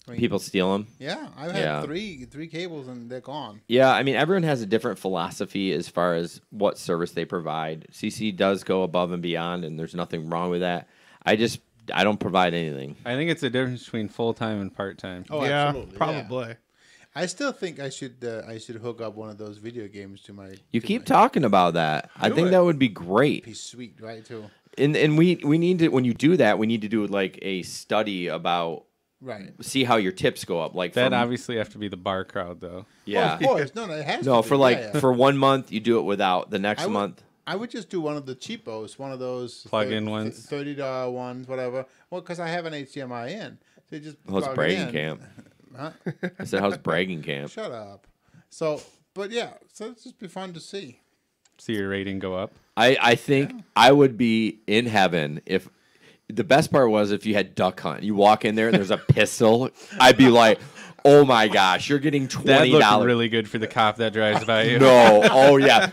I mean, People steal them. Yeah, I've had Yeah. three cables and they're gone. Yeah, I mean, everyone has a different philosophy as far as what service they provide. CC does go above and beyond, and there's nothing wrong with that. I don't provide anything. I think it's a difference between full-time and part-time. Oh, yeah, absolutely. probably. Yeah. I still think I should hook up one of those video games to my. You keep talking about that. I think that would be great. Be sweet, right? Too. And we need to, when you do that, we need to do like a study about Right. see how your tips go up. Like That from, obviously have to be the bar crowd, though. yeah. Well, of course. No, it has. No, to for be. like Yeah, yeah. for 1 month you do it without. The next month. I would just do one of the cheapos, one of those Plug-in ones. $30 ones, whatever. Well, because I have an HDMI in, so you just How's plug it bragging in. camp? Huh? I said, how's bragging camp? Shut up. So, but yeah, so it's just be fun to see. See your rating go up. I think I would be in heaven if the best part was if you had duck hunt. You walk in there and there's a pistol. I'd be like, oh my gosh, you're getting That $20. looked really good for the cop that drives by you. No. Oh yeah.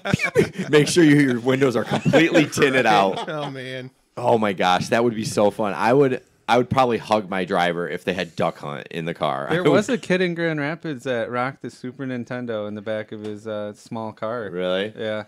Make sure your windows are completely tinted out. Oh man. Oh my gosh, that would be so fun. I would probably hug my driver if they had duck hunt in the car. There was a kid in Grand Rapids that rocked the Super Nintendo in the back of his small car. Really? Yeah.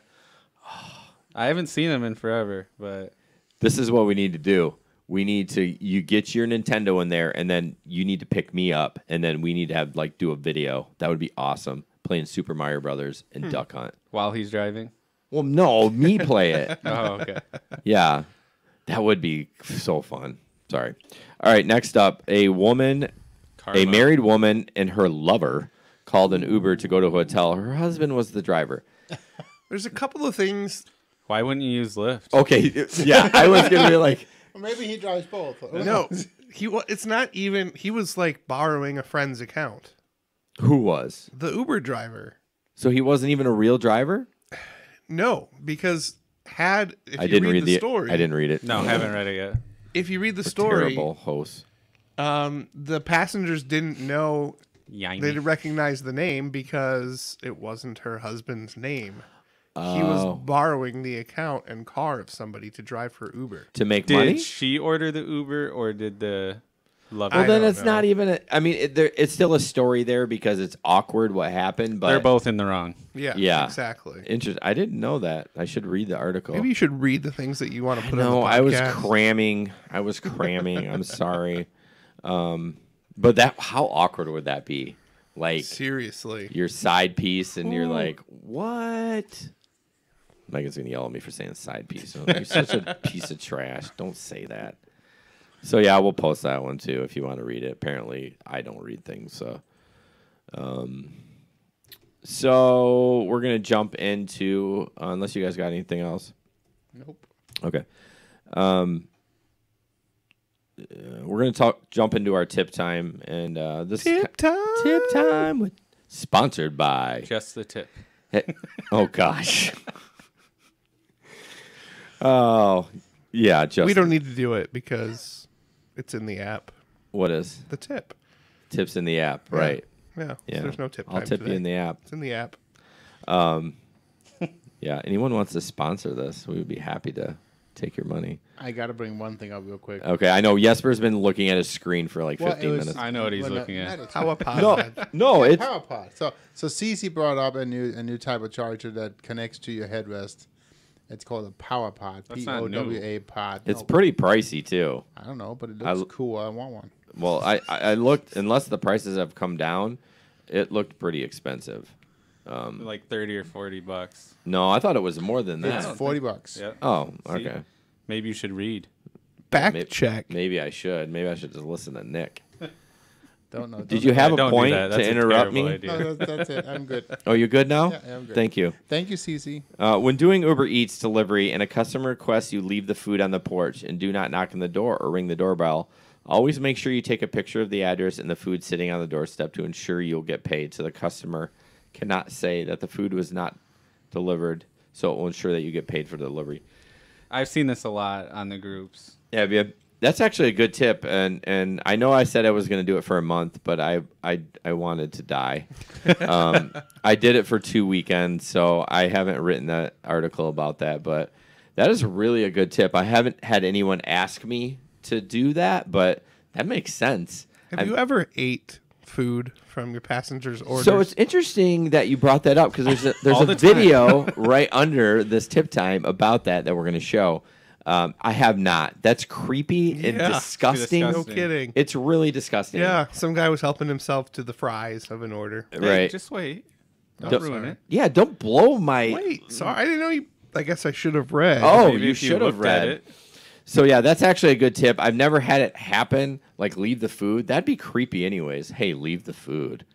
I haven't seen him in forever, but This is what we need to do. We need to you get your Nintendo in there, and then you need to pick me up, and then we need to have do a video. That would be awesome. Playing Super Mario Brothers and Duck Hunt while he's driving. Well, no, me play it. Oh, okay. Yeah, that would be so fun. Sorry. All right, next up, a married woman and her lover called an Uber to go to a hotel. Her husband was the driver. There's a couple of things. Why wouldn't you use Lyft? Okay, yeah, I was gonna be like. Well, maybe he drives both. No, it's not even. He was like borrowing a friend's account. Who was? The Uber driver. So he wasn't even a real driver? No, because if I you didn't read the story. I didn't read it. No, haven't read it yet. If you read the story, Terrible host. the passengers didn't know. Yimey. They didn't recognize the name because it wasn't her husband's name. He was borrowing the account and car of somebody to drive for Uber. To make Did money? she order the Uber or did the lover? Well, then don't it's know. not even. It's still a story there because it's awkward what happened. But They're both in the wrong. Yeah. Exactly. Interesting. I didn't know that. I should read the article. Maybe you should read the things that you want to put on No, the podcast. I was cramming. I'm sorry. But how awkward would that be? Like Seriously. your side piece, and you're like, what? Megan's gonna yell at me for saying side piece. You're such a piece of trash. Don't say that. So yeah, we'll post that one too if you want to read it. Apparently, I don't read things, so. So we're gonna jump into unless you guys got anything else. Nope. Okay. We're gonna jump into our tip time, and this Tip time. sponsored by. Just the tip. Oh gosh. Oh yeah, just We don't need to do it because it's in the app. what is The tip. tips in the app, right? Yeah. So Yeah, there's no tip I'll time tip today. you in the app. It's in the app. Yeah, anyone wants to sponsor this, we would be happy to take your money. I got to bring one thing up real quick. Okay, I know Jesper's been looking at his screen for like Well, 15 it was- minutes. I know what he's Well, looking at. not a- Power pod. No, it's PowerPod. So Cece brought up a new type of charger that connects to your headrest. It's called a PowerPod. That's not new. POWA pod. it's No, pretty pricey too. I don't know, but it looks cool. I want one. Well, I looked, unless the prices have come down, it looked pretty expensive. Like $30 or $40. No, I thought it was more than that. It's $40. Yeah. Oh, See? okay. Maybe you should read. Back Maybe- check. Maybe I should. Maybe I should just listen to Nick. Don't know. Did you have a Don't do point that. That's to a interrupt terrible me? idea. No, that's it. I'm good. Oh, you good now? Yeah, I'm good. Thank you. Thank you, Cece. When doing Uber Eats delivery and a customer requests you leave the food on the porch and do not knock on the door or ring the doorbell, always make sure you take a picture of the address and the food sitting on the doorstep to ensure you'll get paid, so the customer cannot say that the food was not delivered, so it will ensure that you get paid for the delivery. I've seen this a lot on the groups. Yeah, that's actually a good tip, and I know I said I was going to do it for a month, but I wanted to die. I did it for 2 weekends, so I haven't written that article about that, but that is really a good tip. I haven't had anyone ask me to do that, but that makes sense. Have you ever ate food from your passengers' orders? So it's interesting that you brought that up because there's All a the time. video right under this tip time about that we're going to show. I have not. That's creepy and Yeah. disgusting. no disgusting. kidding. It's really disgusting. Yeah, some guy was helping himself to the fries of an order. Hey, Right. just wait. Don't- Don't ruin it. Yeah, don't blow my. Wait, sorry, I didn't know you. I guess I should have read. Oh, Maybe you if should have looked at read. it. So yeah, that's actually a good tip. I've never had it happen. Like leave the food. That'd be creepy, anyways. Hey, leave the food.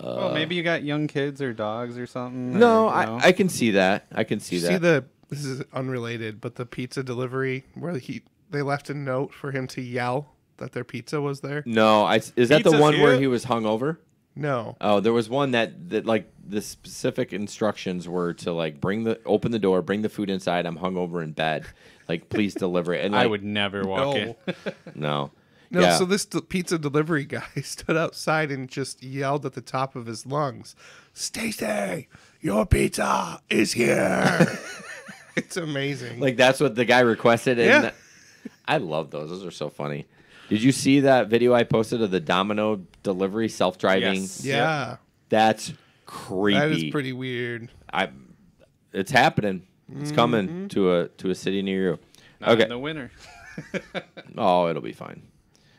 Well, maybe you got young kids or dogs or something. No, or, you know. I can see that. I can see See that. this is unrelated, but the pizza delivery where they left a note for him to yell that their pizza was there. No, is that the Pizza's one where here. he was hungover? No, Oh, there was one that like the specific instructions were to like open the door, bring the food inside. I'm hungover in bed. Like, please deliver it. And I like, would never walk in. no. no. Yeah. So this pizza delivery guy stood outside and just yelled at the top of his lungs, "Stacy, your pizza is here!" It's amazing. Like that's what the guy requested. And Yeah. I love those. Those are so funny. Did you see that video I posted of the Domino delivery self-driving? Yes. yeah, That's creepy. that is pretty weird. It's happening. It's coming to a city near you. Not Okay. in the winter. Oh, it'll be fine.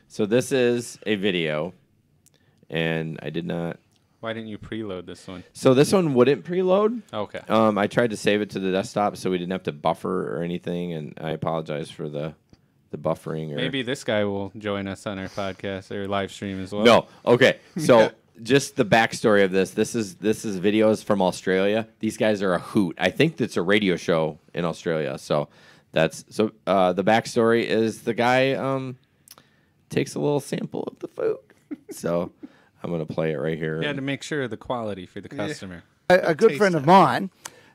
So this is a video, and I did not. Why didn't you preload this one? So this one wouldn't preload. Okay. I tried to save it to the desktop so we didn't have to buffer or anything, and I apologize for the buffering. Or Maybe this guy will join us on our podcast or live stream as well. No. Okay. So just the backstory of this. This is videos from Australia. These guys are a hoot. I think that's a radio show in Australia. So the backstory is the guy takes a little sample of the food. So I'm gonna play it right here. Yeah, to make sure of the quality for the customer. A good friend of mine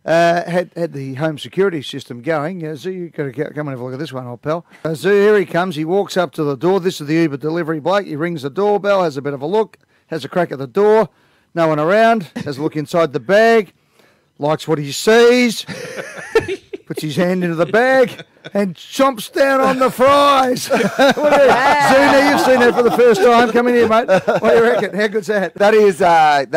had the home security system going. So you've got to come and have a look at this one, old pal. So here he comes. He walks up to the door. This is the Uber delivery bloke. He rings the doorbell, has a bit of a look, has a crack at the door. No one around. Has a look inside the bag. likes what he sees, puts his hand into the bag, and chomps down on the fries. Zuna, you've seen that for the first time. Come in here, mate. What do you reckon? How good's that? That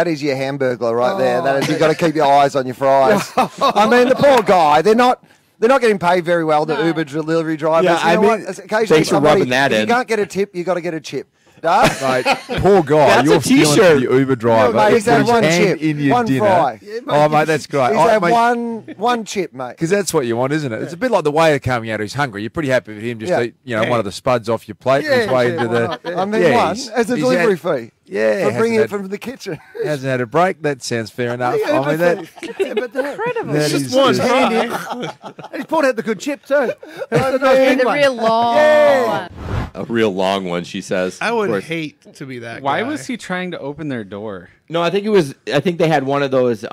is your hamburger right there. That is, you've got to keep your eyes on your fries. I mean, the poor guy, they're not getting paid very well, the Uber delivery drivers. Yeah, you know I mean, occasionally thanks for rubbing that if in. you can't get a tip, you got to get a chip. Mate, poor guy. That's You're a feeling t-shirt. for the Uber driver. Mate, he's had Puts one hand chip, in your one dinner. fry. Oh, mate, that's great. He's had Mate, one chip, mate. because that's what you want, isn't it? It's a bit like the waiter coming out who's hungry. You're pretty happy with him just eat, one of the spuds off your plate and his way into the. I mean, one as a delivery fee. Yeah, For bringing it from the kitchen. hasn't had a break. That sounds fair enough. I mean, that Incredible. that Just is one just- fry. And he's pulled out the good chip, too. The real long one. A real long one, she says. I Of would course. hate to be that Why guy. was he trying to open their door? No, I think they had one of those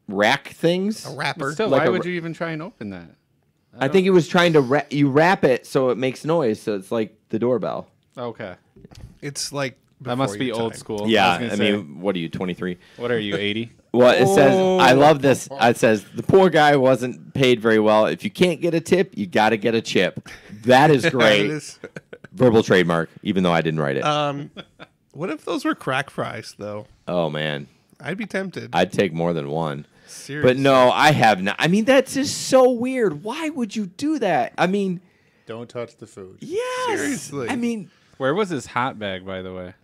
rack things. a rapper? Still, Like why a- would you even try and open that? I think he was trying to you wrap it so it makes noise, so it's like the doorbell. Okay. It's like That must before be your old time. school. Yeah, I was I gonna say, mean, what are you, 23? what are you, 80? Well, it says, I love this. It says, the poor guy wasn't paid very well. If you can't get a tip, you got to get a chip. That is great. It is. Verbal trademark, even though I didn't write it. What if those were crack fries, though? Oh, man. I'd be tempted. I'd take more than one. Seriously. But no, I have not. I mean, that's just so weird. Why would you do that? I mean, Don't touch the food. yes. Seriously. I mean, Where was his hot bag, by the way?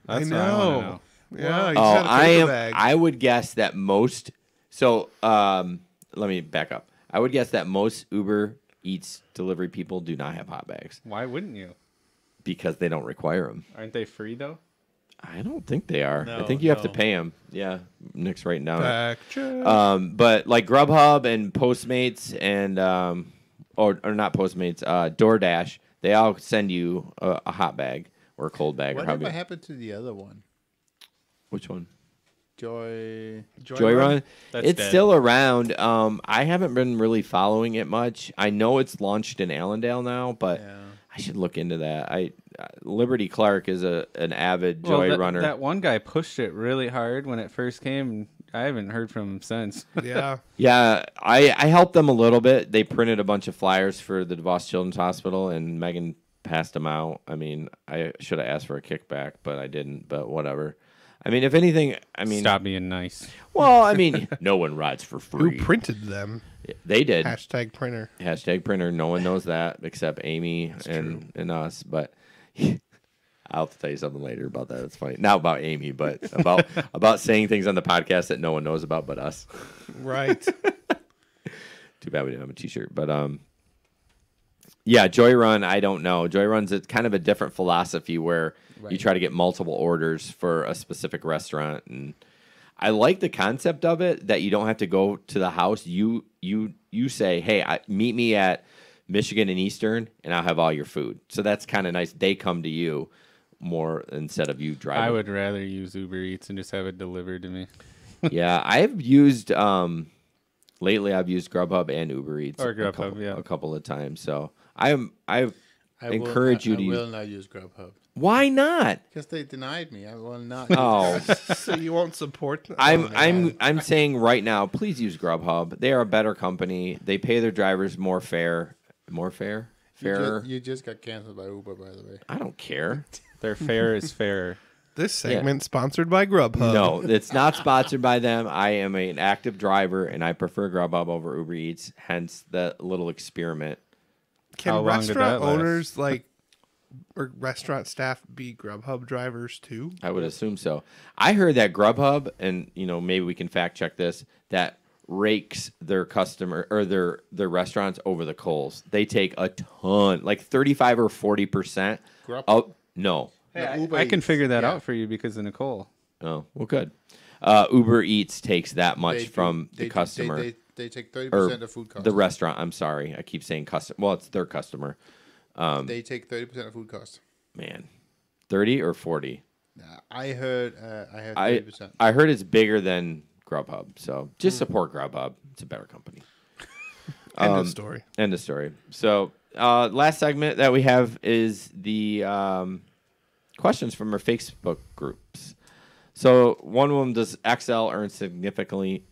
I That's what I wanna know. Yeah, he's oh, had a paper bag. I would guess that most. So, let me back up. I would guess that most Uber Eats delivery people do not have hot bags Why wouldn't you? because they don't require them. Aren't they free, though? I don't think they are. I No, think you have to no. pay them. Yeah, Nick's writing down. Back check. But like Grubhub and Postmates and or not Postmates, DoorDash, they all send you a hot bag or a cold bag or Whatever however. happened to the other one? Which one? Joyrun? That's It's dead. still around. I haven't been really following it much. I know it's launched in Allendale now, but I should look into that. Liberty Clark is an avid Joy runner. That one guy pushed it really hard when it first came. And I haven't heard from him since. Yeah. Yeah, I helped them a little bit. They printed a bunch of flyers for the DeVos Children's Hospital, and Megan passed them out. I mean, I should have asked for a kickback, but I didn't. But whatever. I mean, if anything, Stop being nice. Well, I mean, no one rides for Who free. printed them? They did. Hashtag printer. Hashtag printer. No one knows that except Amy and us. But I'll have to tell you something later about that. It's funny. Not about Amy, but about saying things on the podcast that no one knows about but us. Right. Too bad we didn't have a T-shirt. But yeah, Joyrun. I don't know. Joyrun's it's kind of a different philosophy where you try to get multiple orders for a specific restaurant, and I like the concept of it that you don't have to go to the house. You say, hey, meet me at Michigan and Eastern, and I'll have all your food. So that's kind of nice. They come to you more instead of you driving. I would rather use Uber Eats and just have it delivered to me. Yeah, I've used lately. I've used Grubhub and Uber Eats Or Grubhub, a couple of times. So I encourage you to I use. will not use Grubhub. Why not? Because they denied me. I will not. Oh, So you won't support them? I'm saying right now, please use Grubhub. They are a better company. They pay their drivers more fairer. You just got canceled by Uber, by the way. I don't care. Their fare is fairer. This segment sponsored by Grubhub. No, it's not sponsored by them. I am an active driver, and I prefer Grubhub over Uber Eats. Hence the little experiment. Can How long did restaurant that last? owners or restaurant staff be Grubhub drivers too? I would assume so. I heard that Grubhub, and maybe we can fact check this, that rakes their customer or their restaurants over the coals. They take a ton, like 35 or 40%. Grubhub? No. Hey, I can figure that out for you because of Nicole. Oh, well, good. Uber Eats takes that much from the customer. They take 30% of food cost. The restaurant. I'm sorry, I keep saying customer. Well, it's their customer. They take 30% of food cost. Man, 30 or 40. I heard. I heard 30%. I heard it's bigger than Grubhub. So just support Grubhub. It's a better company. End of story. End of story. So last segment that we have is the questions from our Facebook groups. So one of them, does XL earn significantly?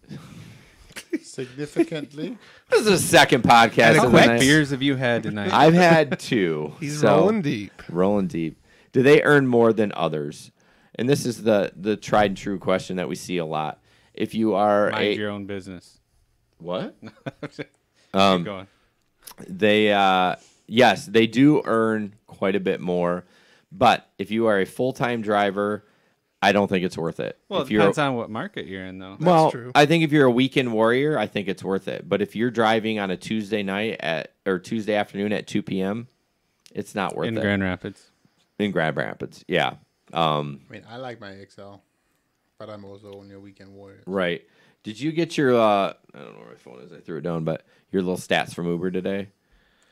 Significantly. This is the second podcast. How many beers have you had tonight? I've had 2. He's rolling deep. Rolling deep. Do they earn more than others? And this is the tried and true question that we see a lot. If you are Mind your own business. What? Keep going. They yes, they do earn quite a bit more, but if you are a full-time driver, I don't think it's worth it. Well, if it depends on what market you're in, though. Well, That's true. I think if you're a weekend warrior, I think it's worth it. But if you're driving on a Tuesday night or Tuesday afternoon at 2 p.m., it's not worth it. In Grand Rapids. In Grand Rapids, yeah. I mean, I like my XL, but I'm also only a weekend warrior. Right. Did you get your, I don't know where my phone is, I threw it down, but your little stats from Uber today?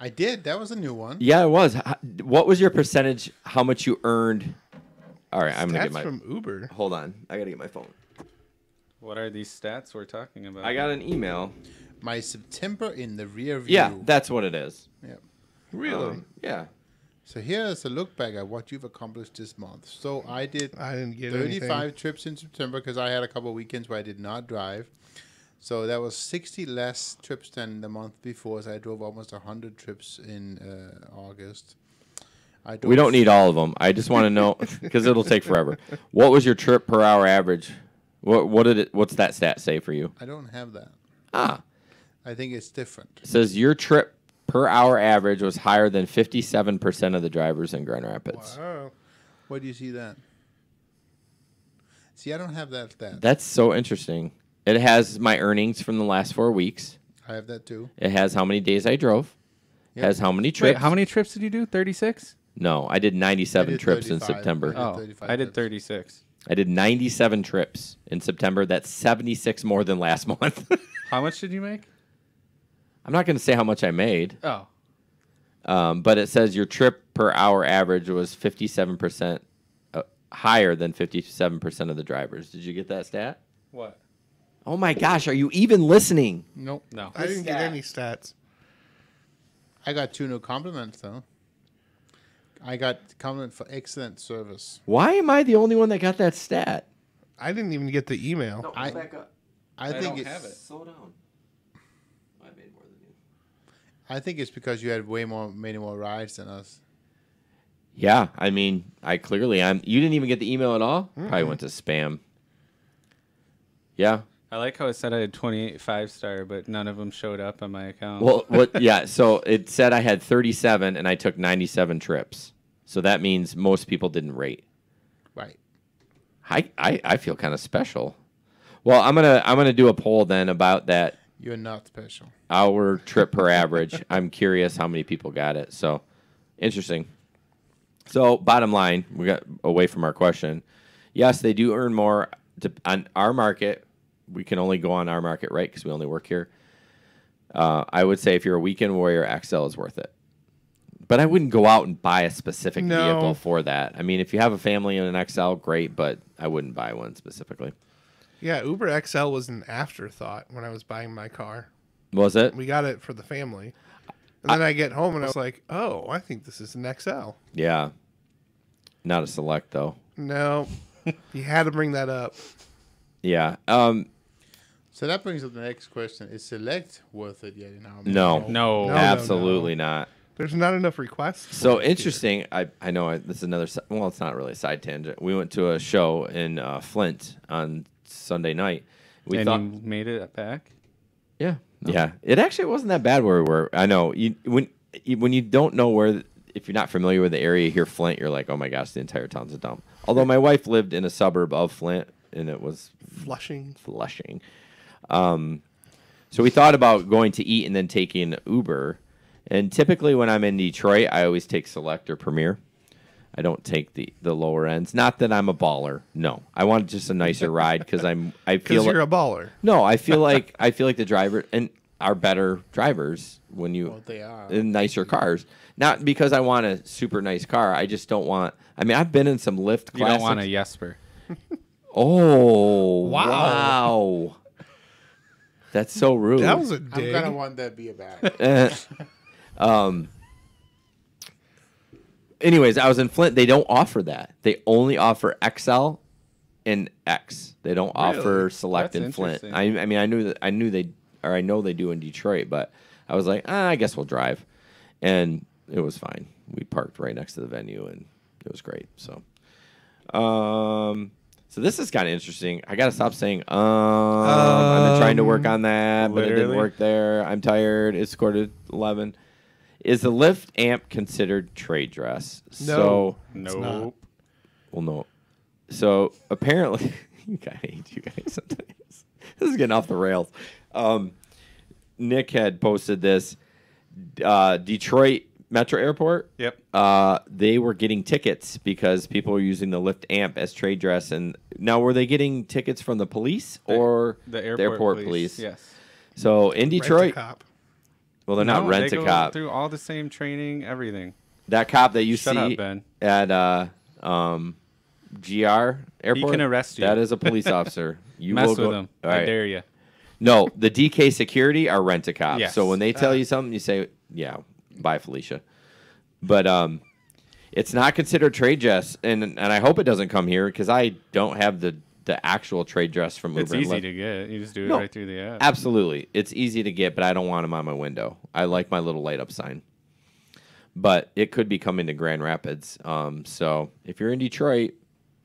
I did. That was a new one. Yeah, it was. What was your percentage, how much you earned? All right, I'm going to get my... from Uber. Hold on. I got to get my phone. What are these stats we're talking about? I got an email. My September in the rear view. Yeah, that's what it is. Yeah. Really? Yeah. So here's a look back at what you've accomplished this month. So I didn't get 35 anything. trips in September because I had a couple of weekends where I did not drive. So that was 60 less trips than the month before. So I drove almost 100 trips in August. We don't need all of them. I just want to know, because it'll take forever. What was your trip per hour average? What's that stat say for you? I don't have that. Ah. I think it's different. It says your trip per hour average was higher than 57% of the drivers in Grand Rapids. Wow. Where do you see that? See, I don't have that stat. That's so interesting. It has my earnings from the last 4 weeks. I have that too. It has how many days I drove. Yep. It has how many trips. Wait, how many trips did you do? 36? No, I did 97 trips in 35. September. I did 36. I did 97 trips in September. That's 76 more than last month. How much did you make? I'm not going to say how much I made. Oh. But it says your trip per hour average was 57% higher than 57% of the drivers. Did you get that stat? What? Oh my gosh, are you even listening? Nope. No. I didn't get any stats. I got 2 new compliments though. I got compliment for excellent service. Why am I the only one that got that stat? I didn't even get the email. No, back up. I think don't have it. Slow down. I made more than you. I think it's because you had many more rides than us. Yeah, I mean, I clearly am. You didn't even get the email at all? Probably went to spam. Yeah. I like how it said I had 28 5-star, but none of them showed up on my account. Well, yeah, so it said I had 37 and I took 97 trips. So that means most people didn't rate. Right. I feel kind of special. Well, I'm gonna do a poll then about that. You're not special. Our trip per average. I'm curious how many people got it. So interesting. So bottom line, we got away from our question. Yes, they do earn more on our market. We can only go on our market, right? Because we only work here. I would say if you're a weekend warrior, XL is worth it. But I wouldn't go out and buy a specific vehicle for that. I mean, if you have a family and an XL, great, but I wouldn't buy one specifically. Yeah, Uber XL was an afterthought when I was buying my car. Was it? We got it for the family. And then I get home and I was like, oh, I think this is an XL. Yeah. Not a Select, though. No. You had to bring that up. Yeah. So that brings up the next question. Is Select worth it yet in our No, absolutely not. There's not enough requests. So interesting. I know this is another. Well, it's not really a side tangent. We went to a show in Flint on Sunday night. You made it back? Yeah, yeah. It actually wasn't that bad where we were. I know when you don't know where, if you're not familiar with the area here, Flint, you're like, oh my gosh, the entire town's a dump. Although my wife lived in a suburb of Flint, and it was Flushing. So we thought about going to eat and then taking Uber. And typically when I'm in Detroit, I always take Select or Premier. I don't take the lower ends. Not that I'm a baller. No, I want just a nicer ride because I feel because you're a baller. No, I feel like the driver and are better drivers when you they are in nicer cars. Not because I want a super nice car. I just don't want. I mean, I've been in some Lyft. You don't want a Jesper. Oh wow. That's so rude. That was a dig. I'm gonna want that beer back. Anyways, I was in Flint. They don't offer that. They only offer XL and X. They don't offer Select That's and Flint. interesting. I mean, I know they do in Detroit, but I was like, I guess we'll drive, and it was fine. We parked right next to the venue, and it was great. So, so this is kind of interesting. I gotta stop saying I've been trying to work on that, but it didn't Literally? work there. I'm tired. It's 11:15. Is the lift amp considered trade dress? So, Nope. well, no. So apparently, I hate you guys sometimes. This is getting off the rails. Nick had posted this. Detroit Metro Airport. Yep. They were getting tickets because people were using the lift amp as trade dress. And now, were they getting tickets from the police or The airport police. Yes. So in Detroit, Rent-a-cop. well, they're not No, rent they a go cop. through all the same training, everything. That cop that you Shut see up, Ben. at GR Airport, He can arrest you. That is a police officer. You Mess will with go, him. all I right. dare you. No, the DK security are rent a cops. Yes. So when they tell you something, you say, "Yeah, bye, Felicia." But it's not considered trade dress, and I hope it doesn't come here because I don't have the actual trade dress from Uber. It's and easy Lyft. to get. You just do it No, right through the app. Absolutely, it's easy to get, but I don't want them on my window. I like my little light up sign. But it could be coming to Grand Rapids. So if you're in Detroit,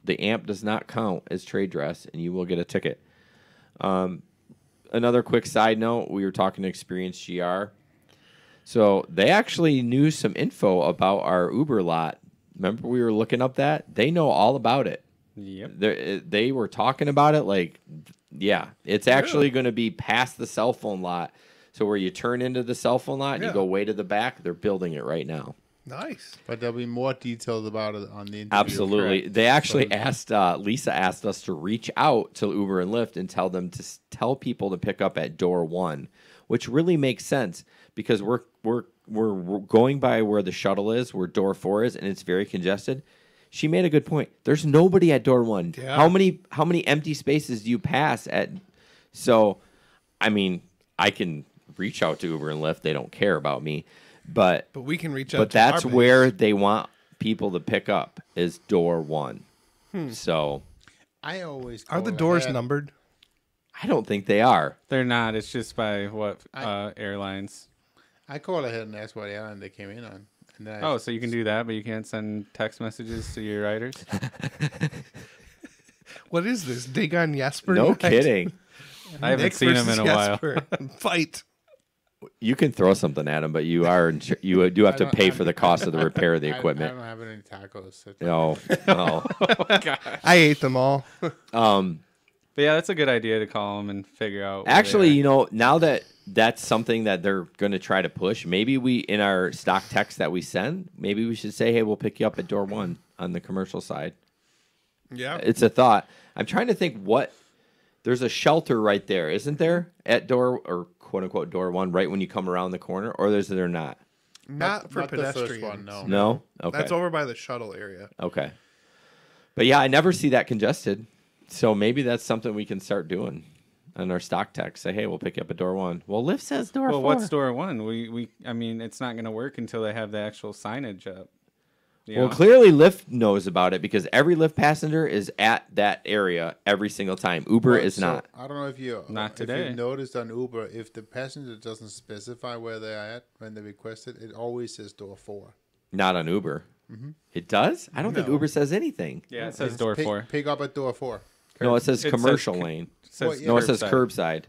the amp does not count as trade dress, and you will get a ticket. Another quick side note, we were talking to Experience GR. So they actually knew some info about our Uber lot. Remember we were looking up that? They know all about it. Yep. They were talking about it like, yeah, it's actually going to be past the cell phone lot. So where you turn into the cell phone lot and you go way to the back, they're building it right now. Nice. But there'll be more details about it on the interview. Absolutely. Correct. They actually asked, Lisa asked us to reach out to Uber and Lyft and tell them to tell people to pick up at door 1, which really makes sense because we're going by where the shuttle is, where door 4 is, and it's very congested. She made a good point. There's nobody at door 1. Yeah. How many empty spaces do you pass at? So, I mean, I can reach out to Uber and Lyft. They don't care about me. But we can reach out But to that's our where they want people to pick up is door 1. So I always Are the call doors ahead. numbered? I don't think they are. They're not. It's just by what airlines. I call ahead and ask what airline they came in on. And then Oh, so you can do that, but you can't send text messages to your riders? What is this? Dig on Jesper? No night? kidding. I haven't Nick seen him versus in a while. Jesper. Fight. You can throw something at them, but you do have to pay for the cost of the repair of the I equipment. don't have any tacos. So No. I ate them all. But yeah, that's a good idea to call them and figure out. where Actually, they are. now that that's something that they're going to try to push, maybe we, in our stock text that we send, maybe we should say, hey, we'll pick you up at door 1 on the commercial side. Yeah. It's a thought. I'm trying to think there's a shelter right there, isn't there? At door, or quote unquote, door 1, right when you come around the corner, or is there not? Not for not the first pedestrians. one, no. No? Okay. That's over by the shuttle area. Okay. But yeah, I never see that congested. So maybe that's something we can start doing on our stock text. Say, hey, we'll pick you up at door 1. Well, Lyft says door 4. Well, what's door 1? I mean, it's not going to work until they have the actual signage up. You Well, know? clearly Lyft knows about it because every Lyft passenger is at that area every single time. Uber Well, is so, not. I don't know if you Not if today. you noticed on Uber, if the passenger doesn't specify where they're at when they request it, it always says door 4. Not on Uber. It does? I don't think No. Uber says anything. Yeah, it says It's door pick, 4. Pick up at door 4. No, it says It says commercial co- lane. Says Well, yeah. No, it says curbside. curbside.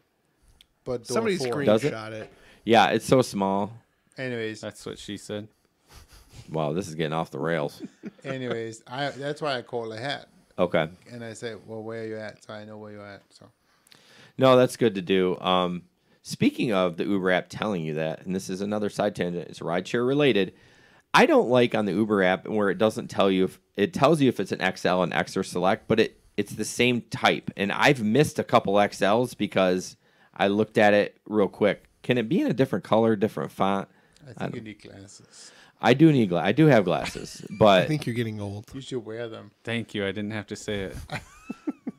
But door Somebody 4. Does it? screenshot it. Yeah, it's so small. Anyways, That's what she said. Wow, this is getting off the rails. that's why I call ahead. Okay. And I say, well, where are you at? So I know where you're at. So No, that's good to do. Speaking of the Uber app telling you that, and this is another side tangent, it's rideshare related. I don't like on the Uber app where it doesn't tell you if it tells you if it's an XL and X or Select, but it's the same type. And I've missed a couple XLs because I looked at it real quick. Can it be in a different color, different font? I think you need glasses. I do need I do have glasses, I but think you're getting old. You should wear them. Thank you. I didn't have to say it.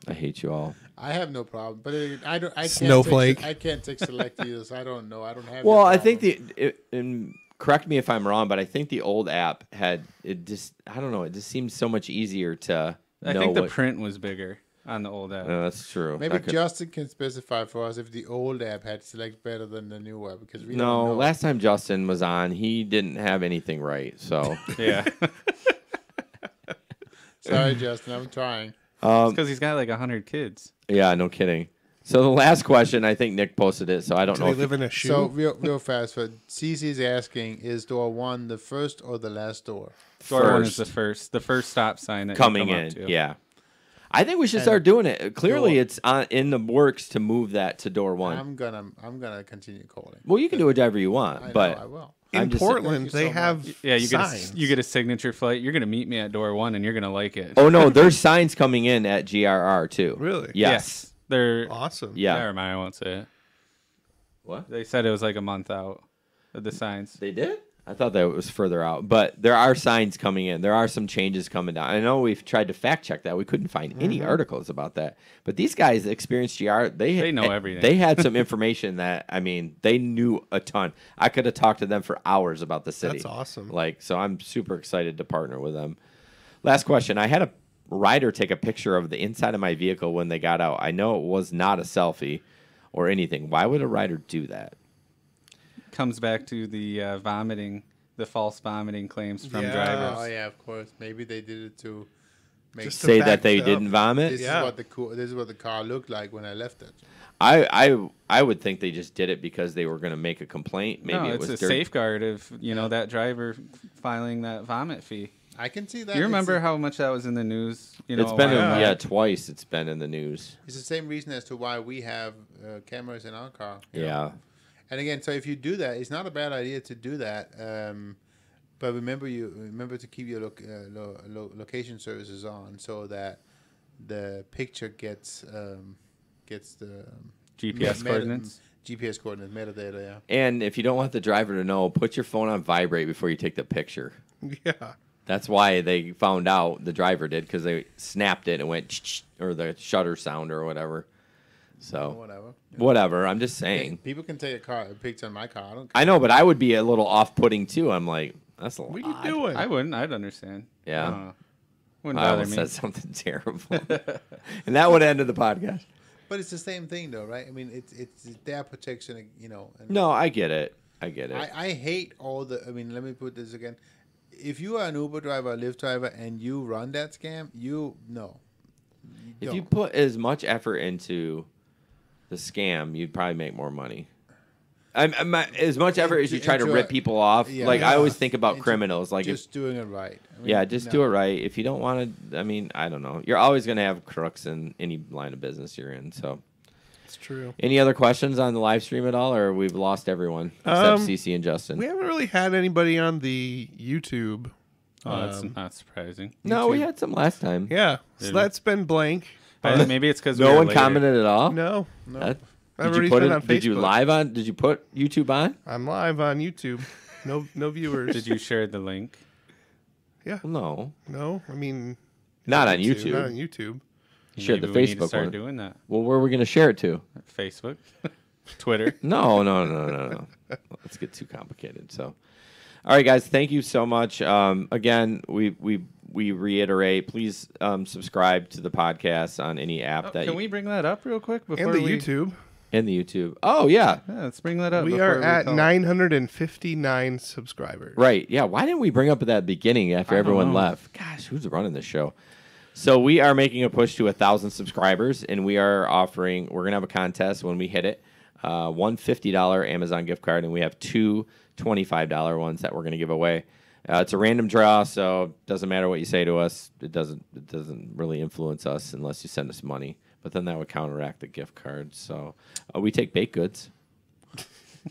I hate you all. I have no problem, but I can't Snowflake. I can't take Select either, so I don't know. I don't have. Well, your I think problem. and correct me if I'm wrong, but I think the old app had it just I don't know, it just seems so much easier to I know think the what, print was bigger on the old app. No, that's true. Maybe Justin can specify for us if the old app had select better than the new app, because we don't know. Last time Justin was on, he didn't have anything right. So yeah. Sorry, Justin, I'm trying. It's because he's got like 100 kids. Yeah, no kidding. So the last question, I think Nick posted it, so I don't know. Do they live in a shoe? So real fast, for Cece's asking, is door 1 the first or the last door? Door 1 is the first stop sign that coming you come in. up to. Yeah, I think we should start doing it. Clearly, it's in the works to move that to door 1. I'm gonna continue calling. Well, you can do whatever you want, but I will. In Portland, they have signs. You get a signature flight. You're gonna meet me at door 1, and you're gonna like it. Oh no, there's signs coming in at GRR too. Really? Yes. They're awesome. Yeah. Never mind, I won't say it. What? They said it was like a month out of the signs. They did? I thought that it was further out, but there are signs coming in. There are some changes coming down. I know we've tried to fact check that. We couldn't find any articles about that. But these guys, Experienced GR, they know everything. They had some information that, I mean, they knew a ton. I could have talked to them for hours about the city. That's awesome. So I'm super excited to partner with them. Last question. I had a rider take a picture of the inside of my vehicle when they got out. I know it was not a selfie or anything. Why would a rider do that? Comes back to the false vomiting claims from drivers. Oh yeah, of course. Maybe they did it to make say that they didn't vomit. This is what the car looked like when I left it. I would think they just did it because they were going to make a complaint. Maybe no, it was a safeguard of that driver filing that vomit fee. I can see that. You remember how much that was in the news? It's been twice. It's been in the news. It's the same reason as to why we have cameras in our car. Yeah. And again, so if you do that, it's not a bad idea to do that. But remember to keep your location services on so that the picture gets the GPS coordinates. GPS coordinates, metadata. Yeah. And if you don't want the driver to know, put your phone on vibrate before you take the picture. Yeah. That's why they found out, the driver did, because they snapped it and went or the shutter sound or whatever. So whatever. I'm just saying. People can take a picture on my car. I know, but I would be a little off-putting too. I'm like, that's a lot. What are you doing? I wouldn't. I'd understand. Yeah. Wouldn't I bother almost me. said something terrible, and that would end the podcast. But it's the same thing, though, right? I mean, it's their protection, And no, I get it. I hate all the. I mean, let me put this again. If you are an Uber driver, or Lyft driver, and you run that scam, if you put as much effort into the scam, you'd probably make more money. As much effort as you try to rip people off. I always think about criminals. Like just doing it right. Do it right. If you don't want to, I don't know. You're always going to have crooks in any line of business you're in. So it's true. Any other questions on the live stream at all, or we've lost everyone except CC and Justin? We haven't really had anybody on the YouTube. Oh, that's not surprising. No, we had some last time. Yeah, so that's been blank. Maybe it's because no one commented at all. No. Did you put it on Facebook? Did you live on? Did you put YouTube on? I'm live on YouTube. No viewers. Did you share the link? Yeah. No. No, I mean, not on YouTube. Not on YouTube. Share the Maybe we need to Facebook start one. doing that. Well, where are we going to share it to? Facebook, Twitter. No. Let's get too complicated. So, all right, guys, thank you so much. Again, we reiterate, please subscribe to the podcast on any app that. Can we bring that up real quick before and the YouTube? And the YouTube. Oh yeah. Let's bring that up. We are at 959 subscribers. Right. Yeah. Why didn't we bring up at that beginning after everyone left? Gosh, who's running this show? So we are making a push to 1,000 subscribers, and we're going to have a contest when we hit it. One $50 Amazon gift card, and we have two $25 ones that we're going to give away. It's a random draw, so it doesn't matter what you say to us. It doesn't really influence us unless you send us money. But then that would counteract the gift card. So we take baked goods.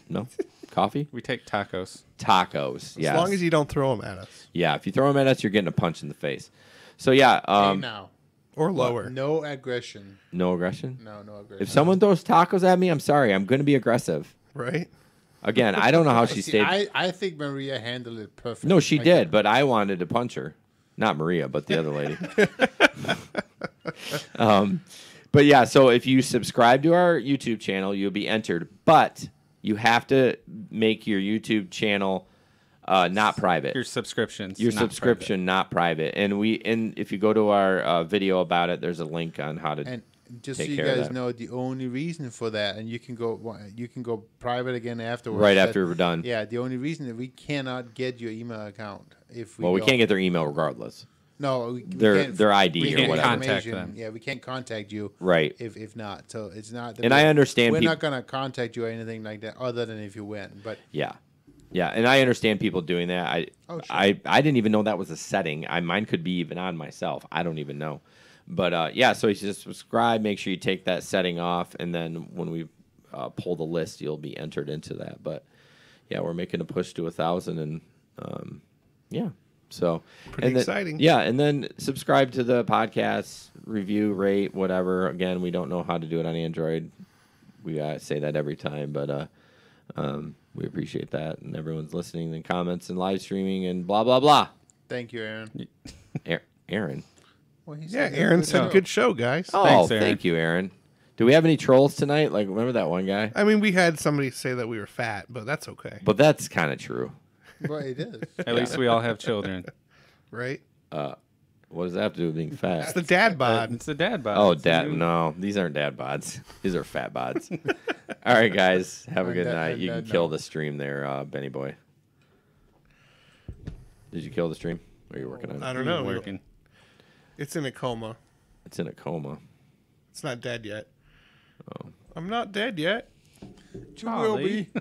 No? Coffee? We take tacos. Tacos, yes. As long as you don't throw them at us. Yeah, if you throw them at us, you're getting a punch in the face. So, yeah. Now. Or lower. No aggression. No aggression? No aggression. If someone throws tacos at me, I'm sorry. I'm going to be aggressive. Right? Again, I don't know how she stayed. I think Maria handled it perfectly. No, she did, but I wanted to punch her. Not Maria, but the other lady. But yeah, so if you subscribe to our YouTube channel, you'll be entered. But you have to make your YouTube channel not private. Your subscriptions. Your not subscription, not private. And if you go to our video about it, there's a link on how to. And just take so you care of guys that. know, the only reason for that, and you can go private again afterwards. Right after we're done. Yeah, the only reason that we cannot get your email account if we. Well, we can't get their email regardless. No, we their can't, their ID we or can't whatever. contact them. Yeah, we can't contact you. Right. If not, so it's not. That And I understand We're peop- not gonna contact you or anything like that, other than if you win. But Yeah. Yeah, and I understand people doing that. I didn't even know that was a setting. Mine could be even on myself. I don't even know. But yeah, so you just subscribe. Make sure you take that setting off, and then when we pull the list, you'll be entered into that. But yeah, we're making a push to 1,000, and yeah, so Pretty exciting. Yeah, and then subscribe to the podcast, review, rate, whatever. Again, we don't know how to do it on Android. We gotta say that every time, but we appreciate that, and everyone's listening and comments and live streaming and blah blah blah. thank you, Aaron. Aaron. Well, he Yeah, said Aaron good said job. good show, guys. Oh, Thanks, Aaron. thank you, Aaron. Do we have any trolls tonight? Like, remember that one guy? I mean, we had somebody say that we were fat, but that's okay, But that's kind of true. Well, it is. At least we all have children. right? What does that have to do with being It's fat? the dad bod. It's the dad bod. Oh, It's the dad. new- No, these aren't dad bods. These are fat bods. All right, guys. Have a I'm good dead- night. I'm You can dead kill now. the stream there, Benny boy. Did you kill the stream? Or are you working on I it? don't know. Working. It's in a coma. It's in a coma. It's not dead yet. Oh. I'm not dead yet. You will Golly. be.